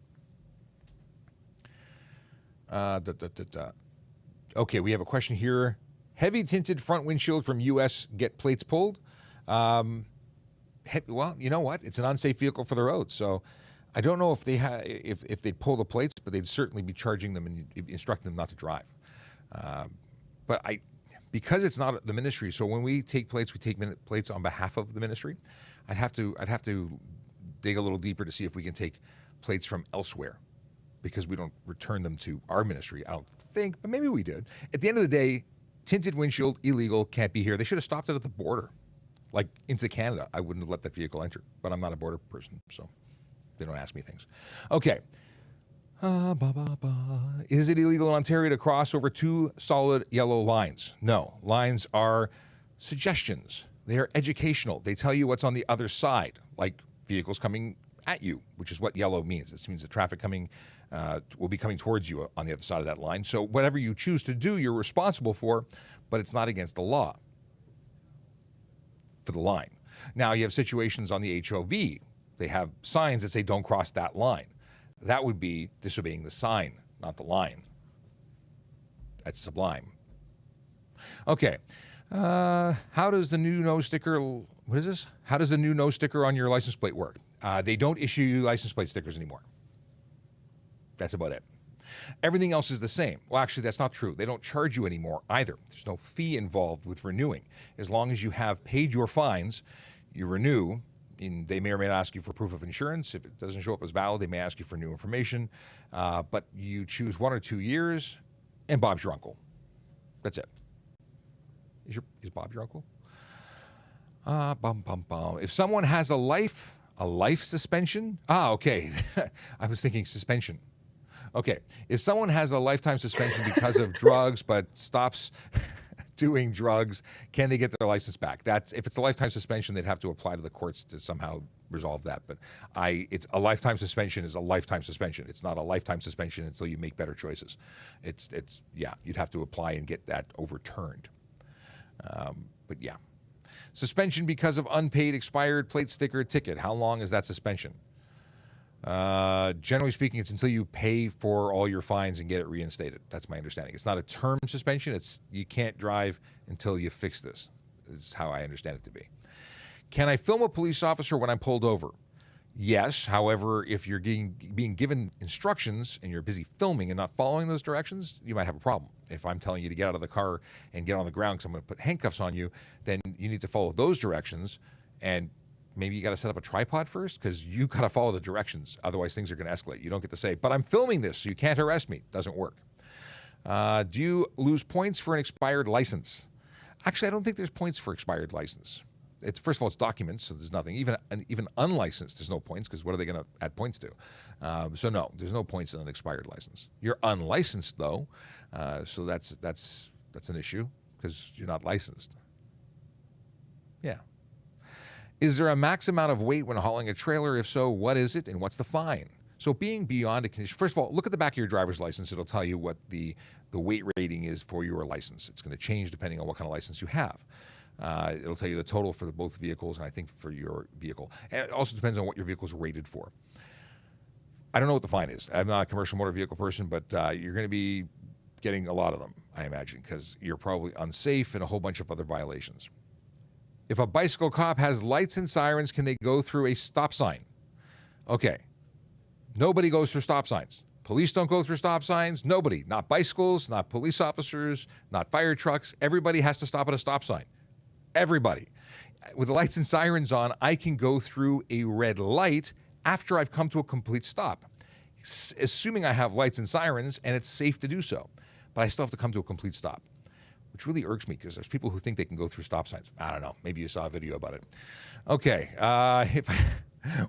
Okay, we have a question here. Heavy tinted front windshield from U.S. get plates pulled. Well, you know what? It's an unsafe vehicle for the road. So I don't know if they if they'd pull the plates, but they'd certainly be charging them and instructing them not to drive. But because it's not the ministry, so when we take plates, we take plates on behalf of the ministry. I'd have to dig a little deeper to see if we can take plates from elsewhere, because we don't return them to our ministry. I don't think, but maybe we did. At the end of the day, tinted windshield, illegal, can't be here. They should have stopped it at the border, like into Canada. I wouldn't have let that vehicle enter, but I'm not a border person, so they don't ask me things. Okay. Is it illegal in Ontario to cross over two solid yellow lines? No. Lines are suggestions. They are educational. They tell you what's on the other side, like vehicles coming at you, which is what yellow means. It means the traffic will be coming towards you on the other side of that line. So whatever you choose to do, you're responsible for, but it's not against the law for the line. Now, you have situations on the HOV. They have signs that say don't cross that line. That would be disobeying the sign, not the line. That's sublime. Okay. How does the new no sticker, what is this? How does the new no sticker on your license plate work? They don't issue you license plate stickers anymore. That's about it. Everything else is the same. Well, actually, that's not true. They don't charge you anymore either. There's no fee involved with renewing. As long as you have paid your fines, you renew. They may or may not ask you for proof of insurance. If it doesn't show up as valid, they may ask you for new information. But you choose 1 or 2 years, and Bob's your uncle. That's it. Is Bob your uncle? If someone has a life suspension? Okay. I was thinking suspension. Okay. If someone has a lifetime suspension because of drugs but stops doing drugs, can they get their license back? If it's a lifetime suspension, they'd have to apply to the courts to somehow resolve that. But it's a lifetime suspension is a lifetime suspension. It's not a lifetime suspension until you make better choices. You'd have to apply and get that overturned. But yeah. Suspension because of unpaid expired plate sticker ticket. How long is that suspension? Generally speaking, it's until you pay for all your fines and get it reinstated. That's my understanding. It's not a term suspension. It's you can't drive until you fix this. Is how I understand it to be. Can I film a police officer when I'm pulled over? Yes. However, if you're being given instructions and you're busy filming and not following those directions, you might have a problem. If I'm telling you to get out of the car and get on the ground because I'm going to put handcuffs on you, then you need to follow those directions, and maybe you got to set up a tripod first because you got to follow the directions. Otherwise, things are going to escalate. You don't get to say, but I'm filming this, so you can't arrest me. Doesn't work. Do you lose points for an expired license? Actually, I don't think there's points for expired license. It's first of all, it's documents, so there's nothing. Even unlicensed, there's no points because what are they going to add points to? So no, there's no points in an expired license. You're unlicensed though, so that's an issue because you're not licensed. Yeah. Is there a max amount of weight when hauling a trailer? If so, what is it and what's the fine? So being beyond a condition, first of all, look at the back of your driver's license. It'll tell you what the weight rating is for your license. It's going to change depending on what kind of license you have. It'll tell you the total for both vehicles, and I think for your vehicle. And it also depends on what your vehicle is rated for. I don't know what the fine is. I'm not a commercial motor vehicle person, but you're going to be getting a lot of them, I imagine, because you're probably unsafe and a whole bunch of other violations. If a bicycle cop has lights and sirens, can they go through a stop sign? Okay. Nobody goes through stop signs. Police don't go through stop signs. Nobody. Not bicycles, not police officers, not fire trucks. Everybody has to stop at a stop sign. Everybody. With the lights and sirens on, I can go through a red light after I've come to a complete stop, assuming I have lights and sirens and it's safe to do so. But I still have to come to a complete stop, which really irks me because there's people who think they can go through stop signs. I don't know. Maybe you saw a video about it. Okay.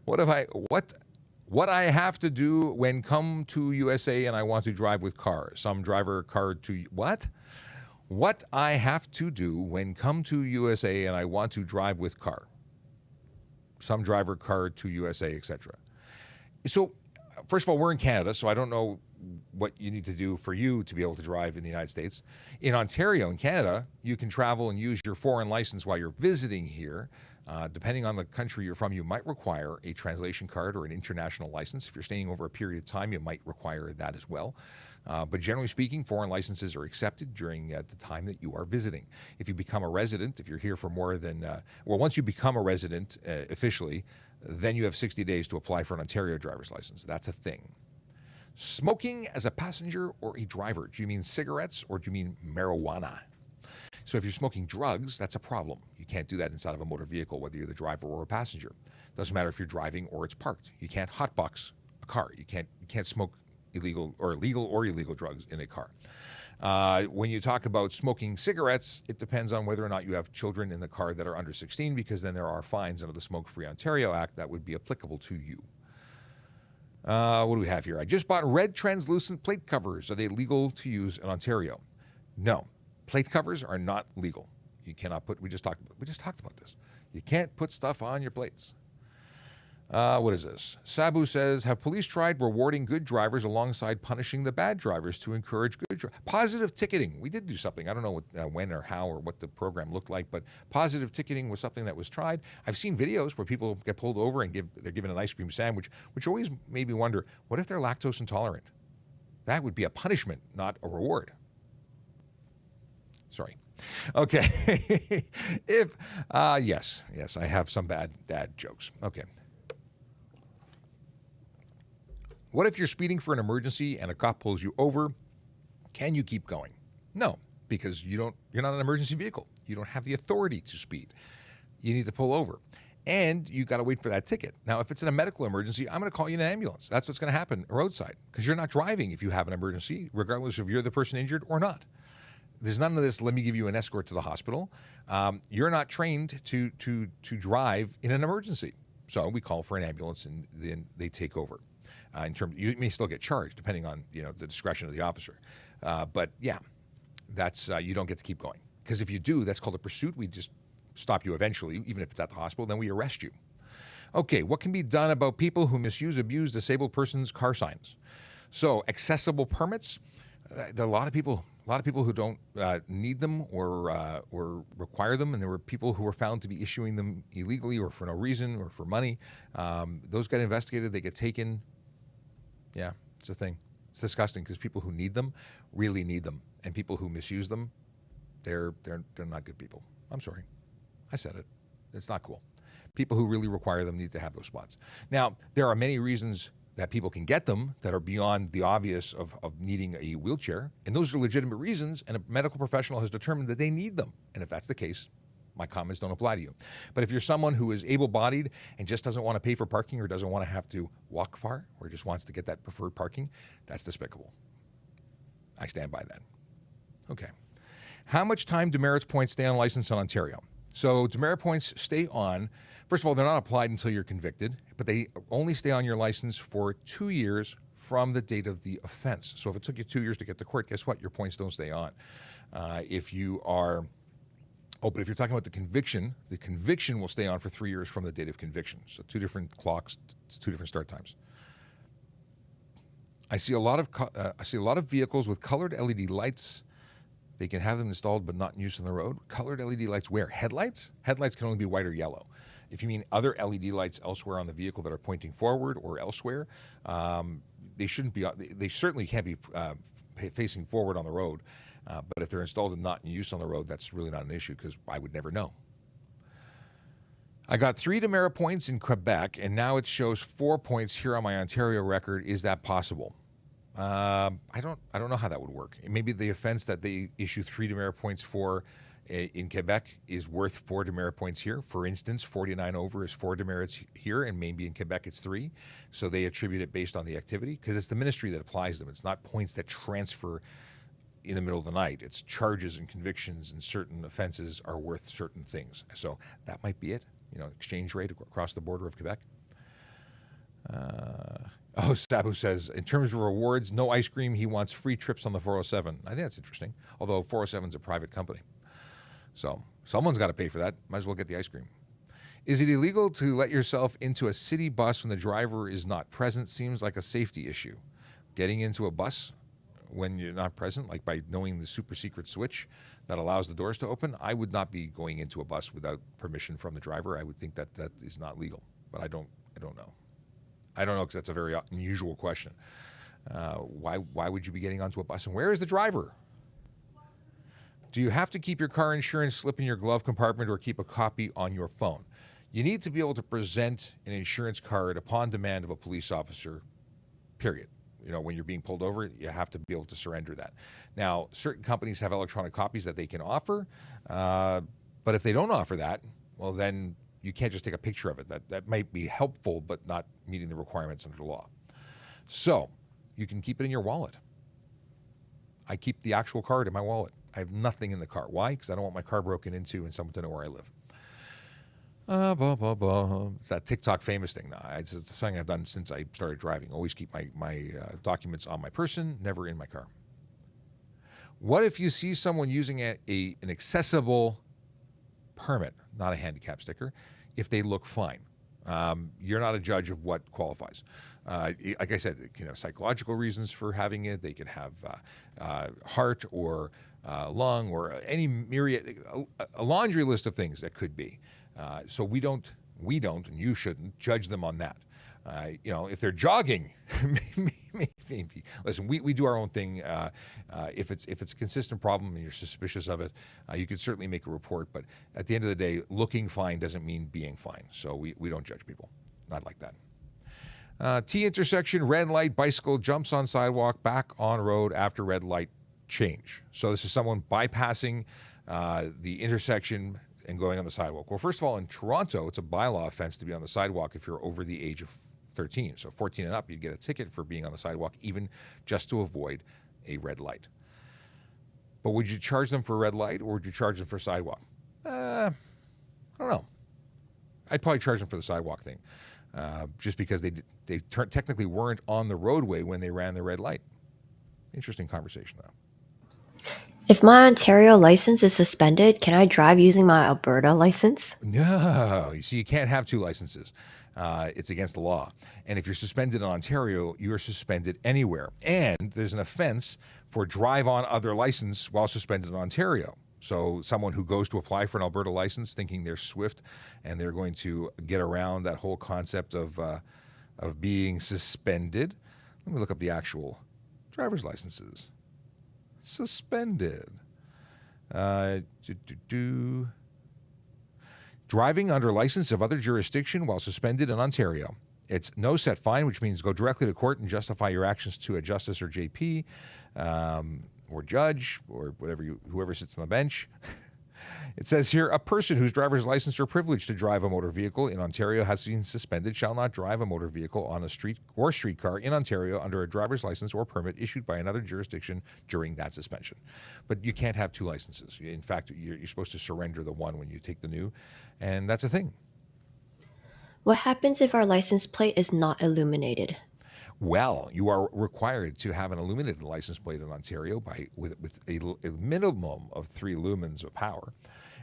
What I have to do when come to USA and I want to drive with car. Some driver card to what? What I have to do when come to USA and I want to drive with car. Some driver card to USA, etc. So, first of all, we're in Canada, so I don't know what you need to do for you to be able to drive in the United States. In Ontario, in Canada, you can travel and use your foreign license while you're visiting here. Depending on the country you're from, you might require a translation card or an international license. If you're staying over a period of time, you might require that as well. But generally speaking, foreign licenses are accepted during the time that you are visiting. If you become a resident, if you're here for more than, once you become a resident officially, then you have 60 days to apply for an Ontario driver's license. That's a thing. Smoking as a passenger or a driver. Do you mean cigarettes or do you mean marijuana? So if you're smoking drugs, that's a problem. You can't do that inside of a motor vehicle, whether you're the driver or a passenger. Doesn't matter if you're driving or it's parked. You can't hotbox a car. You can't smoke legal or illegal drugs in a car. When you talk about smoking cigarettes, it depends on whether or not you have children in the car that are under 16, because then there are fines under the Smoke-Free Ontario Act that would be applicable to you. What do we have here? I just bought red translucent plate covers. Are they legal to use in Ontario? No. Plate covers are not legal. You cannot put, we just talked about this. You can't put stuff on your plates. What is this? Sabu says, have police tried rewarding good drivers alongside punishing the bad drivers to encourage good drivers? Positive ticketing. We did do something. I don't know when or how or what the program looked like, but positive ticketing was something that was tried. I've seen videos where people get pulled over and they're given an ice cream sandwich, which always made me wonder, what if they're lactose intolerant? That would be a punishment, not a reward. Sorry. Okay. Yes, I have some bad dad jokes. Okay. What if you're speeding for an emergency and a cop pulls you over? Can you keep going? No, because you're not an emergency vehicle. You don't have the authority to speed. You need to pull over. And you got to wait for that ticket. Now, if it's in a medical emergency, I'm going to call you an ambulance. That's what's going to happen roadside, because you're not driving if you have an emergency, regardless if you're the person injured or not. There's none of this, let me give you an escort to the hospital. You're not trained to drive in an emergency. So we call for an ambulance and then they take over. You may still get charged depending on the discretion of the officer. But yeah, that's you don't get to keep going. Because if you do, that's called a pursuit. We just stop you eventually, even if it's at the hospital, then we arrest you. Okay, what can be done about people who abuse disabled persons' car signs? So accessible permits. There are a lot of people. A lot of people who don't need them or require them, and there were people who were found to be issuing them illegally or for no reason or for money. Those get investigated. They get taken. Yeah, it's a thing. It's disgusting because people who need them really need them, and people who misuse them, they're not good people. I'm sorry, I said it. It's not cool. People who really require them need to have those spots. Now, there are many reasons that people can get them that are beyond the obvious of needing a wheelchair, and those are legitimate reasons, and a medical professional has determined that they need them. And if that's the case, my comments don't apply to you. But if you're someone who is able-bodied and just doesn't want to pay for parking or doesn't want to have to walk far or just wants to get that preferred parking, that's despicable. I stand by that. Okay. How much time demerits points stay on license in Ontario? So demerit points stay on. First of all, they're not applied until you're convicted, but they only stay on your license for 2 years from the date of the offense. So if it took you 2 years to get to court, guess what? Your points don't stay on. But if you're talking about the conviction will stay on for 3 years from the date of conviction. So 2 different clocks, 2 different start times. I see a lot of vehicles with colored LED lights. They can have them installed but not in use on the road. Colored LED lights where? Headlights? Headlights can only be white or yellow. If you mean other LED lights elsewhere on the vehicle that are pointing forward or elsewhere, they shouldn't be. They certainly can't be facing forward on the road. But if they're installed and not in use on the road, that's really not an issue because I would never know. I got 3 demerit points in Quebec, and now it shows 4 points here on my Ontario record. Is that possible? I don't know how that would work. Maybe the offense that they issue 3 demerit points for in Quebec is worth 4 demerit points here. For instance, 49 over is 4 demerits here, and maybe in Quebec it's 3. So they attribute it based on the activity because it's the ministry that applies them. It's not points that transfer in the middle of the night. It's charges and convictions, and certain offenses are worth certain things. So that might be it. Exchange rate across the border of Quebec. Sabu says, in terms of rewards, no ice cream. He wants free trips on the 407. I think that's interesting. Although 407 is a private company. So someone's got to pay for that. Might as well get the ice cream. Is it illegal to let yourself into a city bus when the driver is not present? Seems like a safety issue. Getting into a bus when you're not present, like by knowing the super secret switch that allows the doors to open, I would not be going into a bus without permission from the driver. I would think that is not legal, but I don't know. I don't know because that's a very unusual question. Why would you be getting onto a bus? And where is the driver? Do you have to keep your car insurance slip in your glove compartment or keep a copy on your phone? You need to be able to present an insurance card upon demand of a police officer, period. When you're being pulled over, you have to be able to surrender that. Now, certain companies have electronic copies that they can offer, but if they don't offer that, well, then you can't just take a picture of it. That might be helpful, but not meeting the requirements under the law. So you can keep it in your wallet. I keep the actual card in my wallet. I have nothing in the car. Why? Because I don't want my car broken into and someone to know where I live. It's that TikTok famous thing. It's something I've done since I started driving. Always keep my documents on my person, never in my car. What if you see someone using an accessible permit, not a handicap sticker, if they look fine? You're not a judge of what qualifies. Like I said, psychological reasons for having it. They could have heart or lung or any myriad, a laundry list of things that could be. So we don't, and you shouldn't judge them on that. If they're jogging, maybe. Listen, we do our own thing. If it's a consistent problem and you're suspicious of it, you could certainly make a report. But at the end of the day, looking fine doesn't mean being fine. So we don't judge people. Not like that. T intersection, red light, bicycle jumps on sidewalk, back on road after red light change. So this is someone bypassing the intersection and going on the sidewalk. Well, first of all, in Toronto, it's a bylaw offense to be on the sidewalk if you're over the age of 13. So 14 and up, you'd get a ticket for being on the sidewalk, even just to avoid a red light. But would you charge them for a red light or would you charge them for a sidewalk? I don't know. I'd probably charge them for the sidewalk thing, just because they technically weren't on the roadway when they ran the red light. Interesting conversation, though. If my Ontario license is suspended, can I drive using my Alberta license? No, you see, you can't have 2 licenses. It's against the law. And if you're suspended in Ontario, you are suspended anywhere. And there's an offense for drive on other license while suspended in Ontario. So someone who goes to apply for an Alberta license thinking they're swift and they're going to get around that whole concept of being suspended. Let me look up the actual driver's licenses. Suspended. Driving under license of other jurisdiction while suspended in Ontario. It's no set fine, which means go directly to court and justify your actions to a justice or JP or judge or whoever sits on the bench. It says here, a person whose driver's license or privilege to drive a motor vehicle in Ontario has been suspended shall not drive a motor vehicle on a street or streetcar in Ontario under a driver's license or permit issued by another jurisdiction during that suspension. But you can't have two licenses. In fact, you're supposed to surrender the one when you take the new, and that's a thing. What happens if our license plate is not illuminated? Well, you are required to have an illuminated license plate in Ontario with a minimum of 3 lumens of power,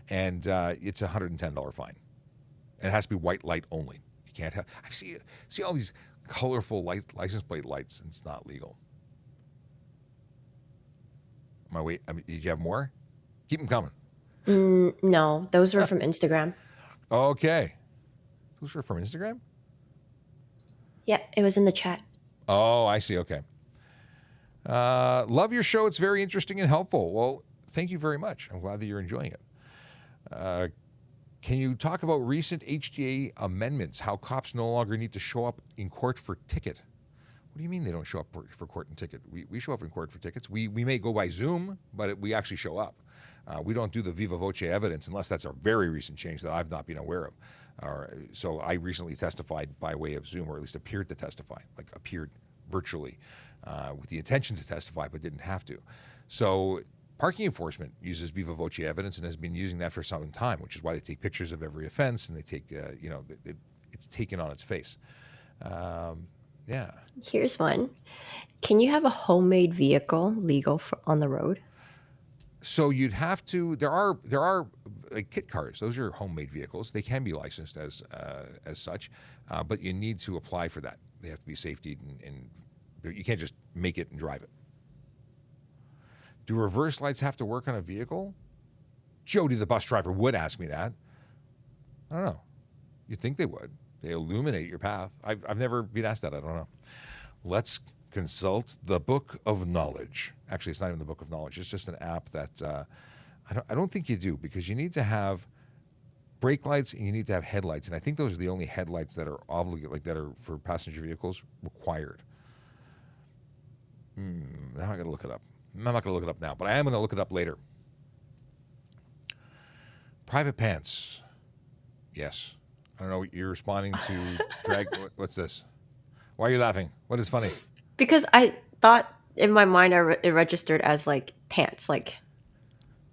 and it's a $110 fine. And it has to be white light only. You can't have. I see all these colorful license plate lights, and it's not legal. Did you have more? Keep them coming. No, those were from Instagram. Okay, those were from Instagram. Yeah, it was in the chat. Oh, I see. Okay. Love your show. It's very interesting and helpful. Well, thank you very much. I'm glad that you're enjoying it. Can you talk about recent HTA amendments, how cops no longer need to show up in court for ticket? What do you mean they don't show up for court and ticket? We show up in court for tickets. We may go by Zoom, but we actually show up. We don't do the viva voce evidence unless that's a very recent change that I've not been aware of. So I recently testified by way of Zoom, or at least appeared to testify, like appeared virtually with the intention to testify but didn't have to. So parking enforcement uses viva voce evidence and has been using that for some time, which is why they take pictures of every offense and they take, it's taken on its face. Yeah. Here's one. Can you have a homemade vehicle legal on the road? So you'd have to. There are like kit cars. Those are homemade vehicles. They can be licensed as such, but you need to apply for that. They have to be safety, and you can't just make it and drive it. Do reverse lights have to work on a vehicle? Jody, the bus driver, would ask me that. I don't know. You'd think they would. They illuminate your path. I've never been asked that. I don't know. Let's consult the Book of Knowledge. Actually, it's not even the Book of Knowledge. It's just an app that I don't think you do, because you need to have brake lights and you need to have headlights, and I think those are the only headlights that are that are for passenger vehicles required. Now I got to look it up. I'm not going to look it up now, but I am going to look it up later. Private pants. Yes. I don't know. You're responding to drag. What's this? Why are you laughing? What is funny? Because I thought in my mind it registered as like pants, like,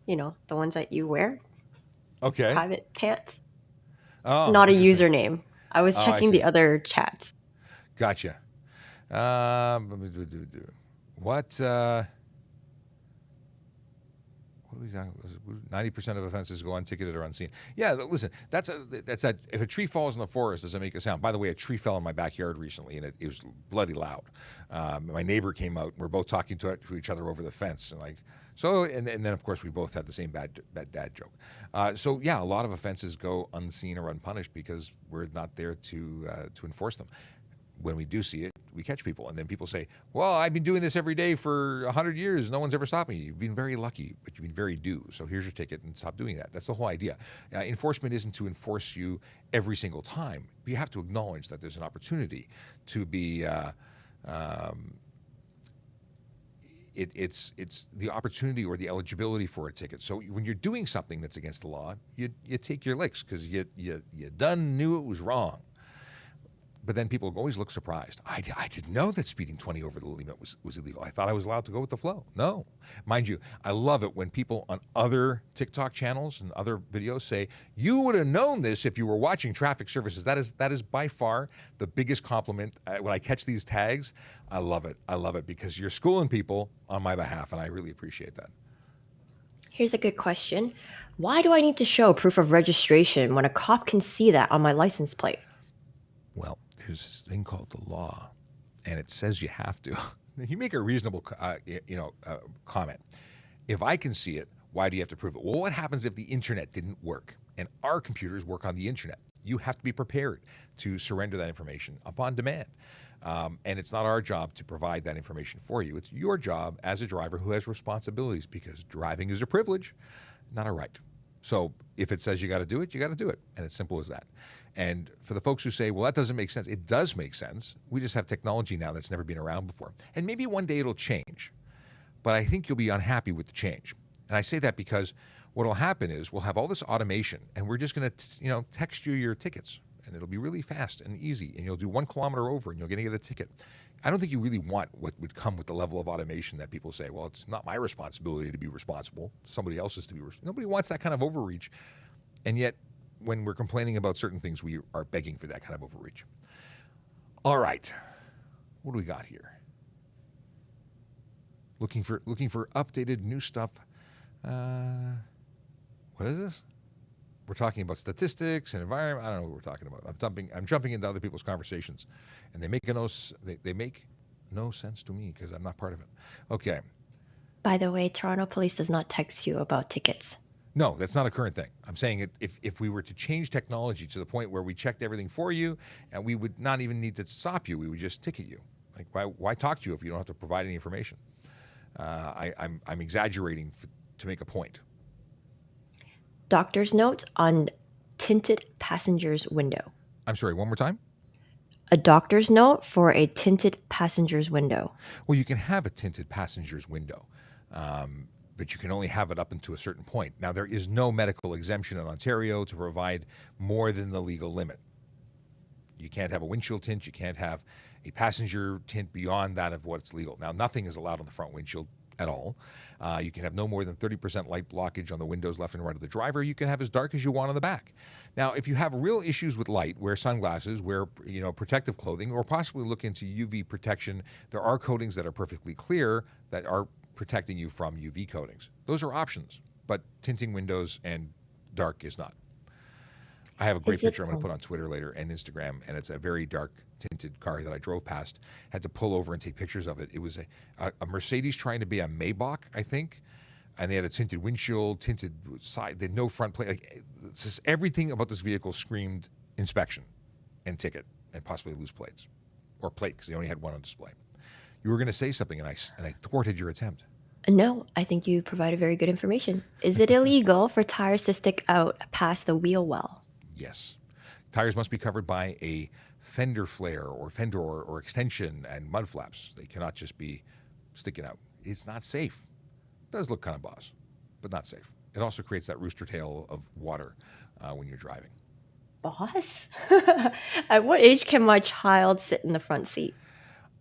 the ones that you wear. Okay. Private pants. Oh, not a username. I was checking the other chats. Gotcha. What? What are we talking about? 90% of offenses go unticketed or unseen. Yeah, listen, that's that. If a tree falls in the forest, does it make a sound? By the way, a tree fell in my backyard recently, and it was bloody loud. My neighbor came out, and we're both talking to each other over the fence, and then of course we both had the same bad dad joke. So yeah, a lot of offenses go unseen or unpunished because we're not there to enforce them. When we do see it, we catch people, and then people say, well, I've been doing this every day for 100 years. No one's ever stopped me. You've been very lucky, but you've been very due. So here's your ticket, and stop doing that. That's the whole idea. Enforcement isn't to enforce you every single time. But you have to acknowledge that there's an opportunity to be it's the opportunity or the eligibility for a ticket. So when you're doing something that's against the law, you take your licks because you done knew it was wrong. But then people always look surprised. I didn't know that speeding 20 over the limit was illegal. I thought I was allowed to go with the flow. No. Mind you, I love it when people on other TikTok channels and other videos say, you would have known this if you were watching traffic services. That is by far the biggest compliment. When I catch these tags, I love it. I love it because you're schooling people on my behalf, and I really appreciate that. Here's a good question. Why do I need to show proof of registration when a cop can see that on my license plate? Well, there's this thing called the law, and it says you have to. You make a reasonable, comment. If I can see it, why do you have to prove it? Well, what happens if the internet didn't work and our computers work on the internet? You have to be prepared to surrender that information upon demand. And it's not our job to provide that information for you. It's your job as a driver who has responsibilities, because driving is a privilege, not a right. So if it says you got to do it, you got to do it. And it's simple as that. And for the folks who say, well, that doesn't make sense, it does make sense. We just have technology now that's never been around before. And maybe one day it'll change. But I think you'll be unhappy with the change. And I say that because what will happen is we'll have all this automation, and we're just going to, text you your tickets, and it'll be really fast and easy, and you'll do 1 kilometer over, and you're going to get a ticket. I don't think you really want what would come with the level of automation that people say, well, it's not my responsibility to be responsible. Somebody else's to be responsible. Nobody wants that kind of overreach. And yet, when we're complaining about certain things, we are begging for that kind of overreach. All right. What do we got here? Looking for updated new stuff. What is this? We're talking about statistics and environment. I don't know what we're talking about. I'm jumping into other people's conversations, and they make no sense to me because I'm not part of it. Okay. By the way, Toronto Police does not text you about tickets. No, that's not a current thing. I'm saying if we were to change technology to the point where we checked everything for you, and we would not even need to stop you, we would just ticket you. Like, why talk to you if you don't have to provide any information? I'm exaggerating to make a point. Doctor's note on tinted passenger's window. I'm sorry, one more time? A doctor's note for a tinted passenger's window. Well, you can have a tinted passenger's window, but you can only have it up until a certain point. Now, there is no medical exemption in Ontario to provide more than the legal limit. You can't have a windshield tint. You can't have a passenger tint beyond that of what's legal. Now, nothing is allowed on the front windshield at all. You can have no more than 30% light blockage on the windows left and right of the driver. You can have as dark as you want on the back. Now, if you have real issues with light, wear sunglasses, wear protective clothing, or possibly look into UV protection. There are coatings that are perfectly clear that are protecting you from UV coatings. Those are options, but tinting windows and dark is not. I have a great picture I'm going to put on Twitter later and Instagram, and it's a very dark tinted car that I drove past. Had to pull over and take pictures of it. It was a Mercedes trying to be a Maybach, I think, and they had a tinted windshield, tinted side. They had no front plate. It's just everything about this vehicle screamed inspection and ticket and possibly loose plates or plate because they only had one on display. You were going to say something, and I thwarted your attempt. No, I think you provided very good information. Is it illegal for tires to stick out past the wheel well? Yes. Tires must be covered by a fender flare or fender or extension and mud flaps. They cannot just be sticking out. It's not safe. It does look kind of boss, but not safe. It also creates that rooster tail of water when you're driving. Boss? At what age can my child sit in the front seat?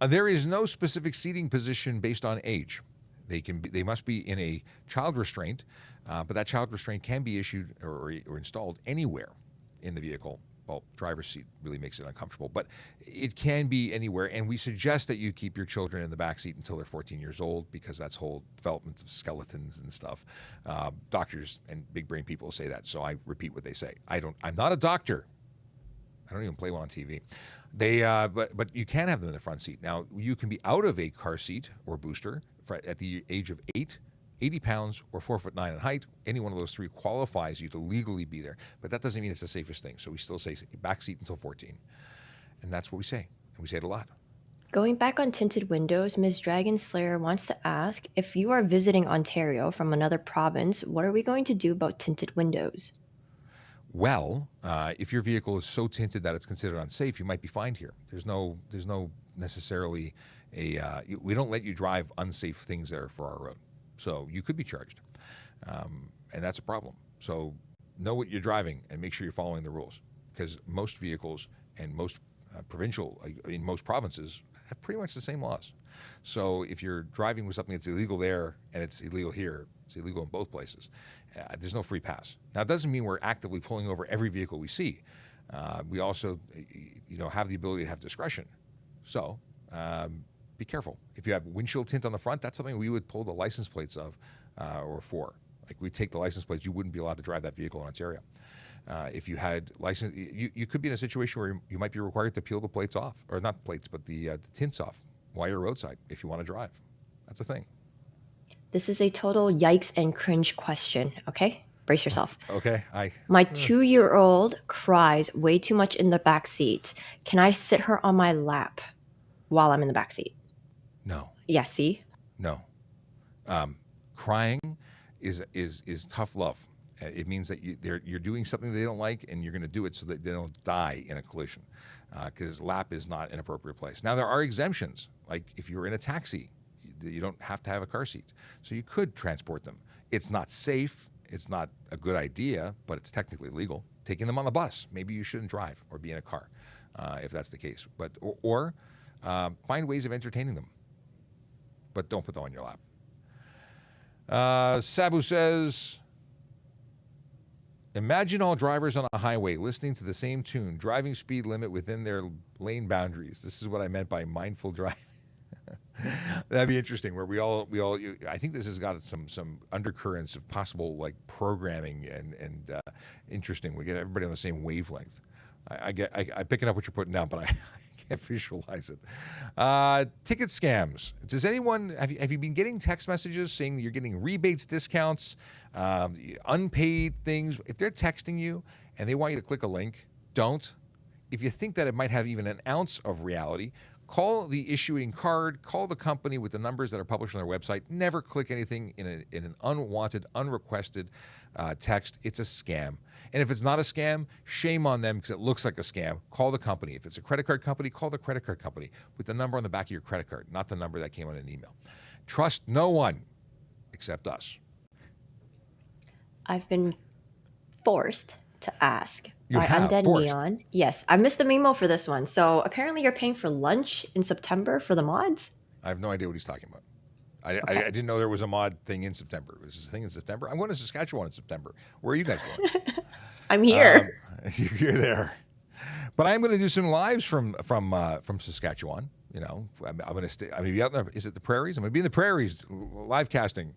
There is no specific seating position based on age. They must be in a child restraint, but that child restraint can be issued or installed anywhere in the vehicle. Well, driver's seat really makes it uncomfortable, but it can be anywhere. And we suggest that you keep your children in the back seat until they're 14 years old, because that's whole development of skeletons and stuff. Doctors and big brain people say that, so I repeat what they say. I'm not a doctor. I don't even play one on TV. But you can have them in the front seat. Now, you can be out of a car seat or booster at the age of 8, 80 pounds, or 4'9" in height. Any one of those three qualifies you to legally be there. But that doesn't mean it's the safest thing. So we still say back seat until 14. And that's what we say. And we say it a lot. Going back on tinted windows, Ms. Dragon Slayer wants to ask, if you are visiting Ontario from another province, what are we going to do about tinted windows? Well, if your vehicle is so tinted that it's considered unsafe, you might be fined here. There's no necessarily we don't let you drive unsafe things that are for our road. So you could be charged, and that's a problem. So know what you're driving and make sure you're following the rules, because most vehicles and most in most provinces have pretty much the same laws. So if you're driving with something that's illegal there and it's illegal here, it's illegal in both places. There's no free pass. Now, it doesn't mean we're actively pulling over every vehicle we see. We also, have the ability to have discretion. So be careful. If you have windshield tint on the front, that's something we would pull the license plates of or for. Like, we take the license plates. You wouldn't be allowed to drive that vehicle in Ontario. If you had license, you could be in a situation where you might be required to peel the plates off, or not plates, but the tints off while you're roadside if you want to drive. That's a thing. This is a total yikes and cringe question, okay? Brace yourself. Okay, My 2-year-old cries way too much in the back seat. Can I sit her on my lap while I'm in the back seat? no, Yeah, see? no. Crying is tough love. It means that you're doing something they don't like, and you're going to do it so that they don't die in a collision. Because lap is not an appropriate place. Now there are exemptions, like if you're in a taxi, you don't have to have a car seat, so you could transport them. It's not safe. It's not a good idea, but it's technically legal. Taking them on the bus, maybe you shouldn't drive or be in a car, if that's the case. But or find ways of entertaining them, but don't put them on your lap. Sabu says, imagine all drivers on a highway listening to the same tune, driving speed limit within their lane boundaries. This is what I meant by mindful driving. That'd be interesting. Where we all. I think this has got some undercurrents of possible like programming and interesting. We get everybody on the same wavelength. I picking up what you're putting down, but I can't visualize it. Ticket scams. Does anyone have you been getting text messages saying that you're getting rebates, discounts, unpaid things? If they're texting you and they want you to click a link, don't. If you think that it might have even an ounce of reality, call the issuing card, call the company with the numbers that are published on their website. Never click anything in an unwanted, unrequested text. It's a scam. And if it's not a scam, shame on them because it looks like a scam. Call the company. If it's a credit card company, call the credit card company with the number on the back of your credit card, not the number that came on an email. Trust no one except us. I've been forced to ask You by have Undead forced. Neon. Yes, I missed the memo for this one. So apparently you're paying for lunch in September for the mods? I have no idea what he's talking about. I Okay. didn't know there was a mod thing in September. Was this a thing in September? I'm going to Saskatchewan in September. Where are you guys going? I'm here. You're there, but I'm going to do some lives from Saskatchewan. You know, I'm going to stay. I'm going to be out there. Is it the prairies? I'm going to be in the prairies, live casting.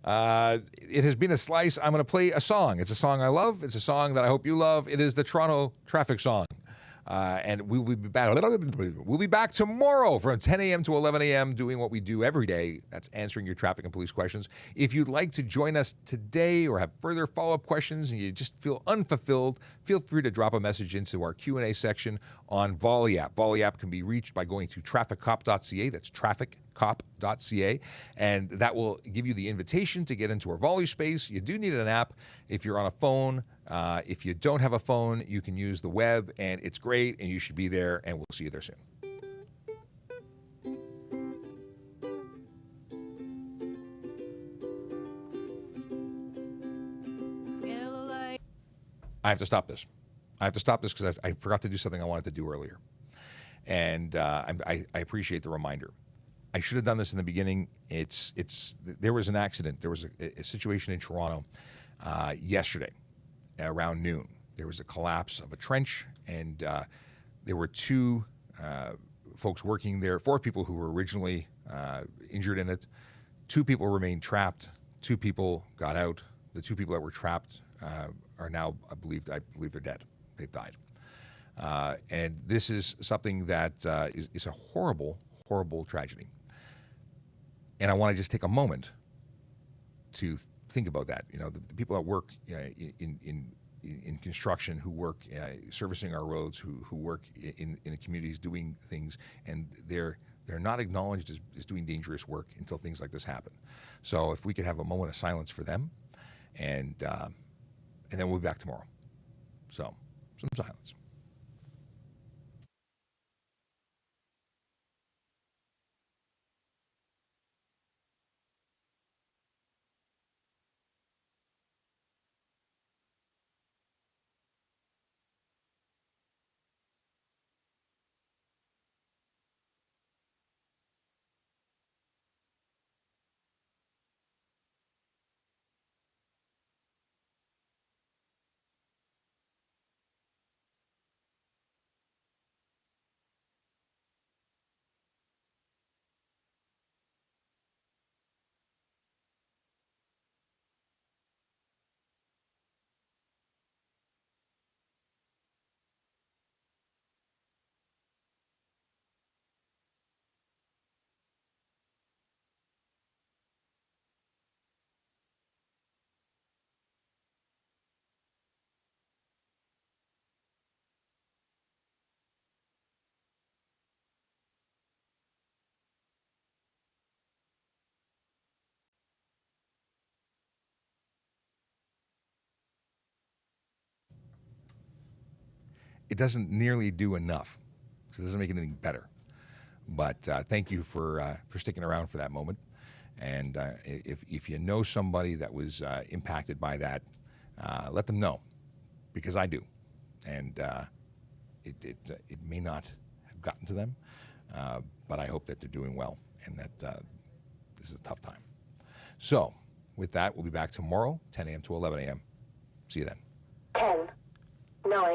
It has been a slice. I'm going to play a song. It's a song I love. It's a song that I hope you love. It is the Toronto traffic song. And we'll be back. We'll be back tomorrow from 10 a.m. to 11 a.m. doing what we do every day. That's answering your traffic and police questions. If you'd like to join us today or have further follow-up questions and you just feel unfulfilled, feel free to drop a message into our Q&A section on Volley app. Volley app can be reached by going to trafficcop.ca. That's trafficcop.ca, and that will give you the invitation to get into our Volley space. You do need an app if you're on a phone. If you don't have a phone, you can use the web, and it's great, and you should be there, and we'll see you there soon. I have to stop this. Because I forgot to do something I wanted to do earlier. And I appreciate the reminder. I should have done this in the beginning. There was an accident. There was a situation in Toronto yesterday around noon. There was a collapse of a trench, and there were two folks working there, 4 people who were originally injured in it. 2 people remained trapped. 2 people got out. The 2 people that were trapped are now, I believe they're dead. They've died. And this is something that is a horrible, horrible tragedy. And I want to just take a moment to think about that. You know, the people that work in construction, who work servicing our roads, who work in the communities doing things, and they're not acknowledged as doing dangerous work until things like this happen. So if we could have a moment of silence for them, and then we'll be back tomorrow. So some silence. it doesn't nearly do enough. So it doesn't make anything better. But thank you for sticking around for that moment. And if you know somebody that was impacted by that, let them know, because I do. And it may not have gotten to them, but I hope that they're doing well and that this is a tough time. So with that, we'll be back tomorrow, 10 a.m. to 11 a.m. See you then. 10, 9,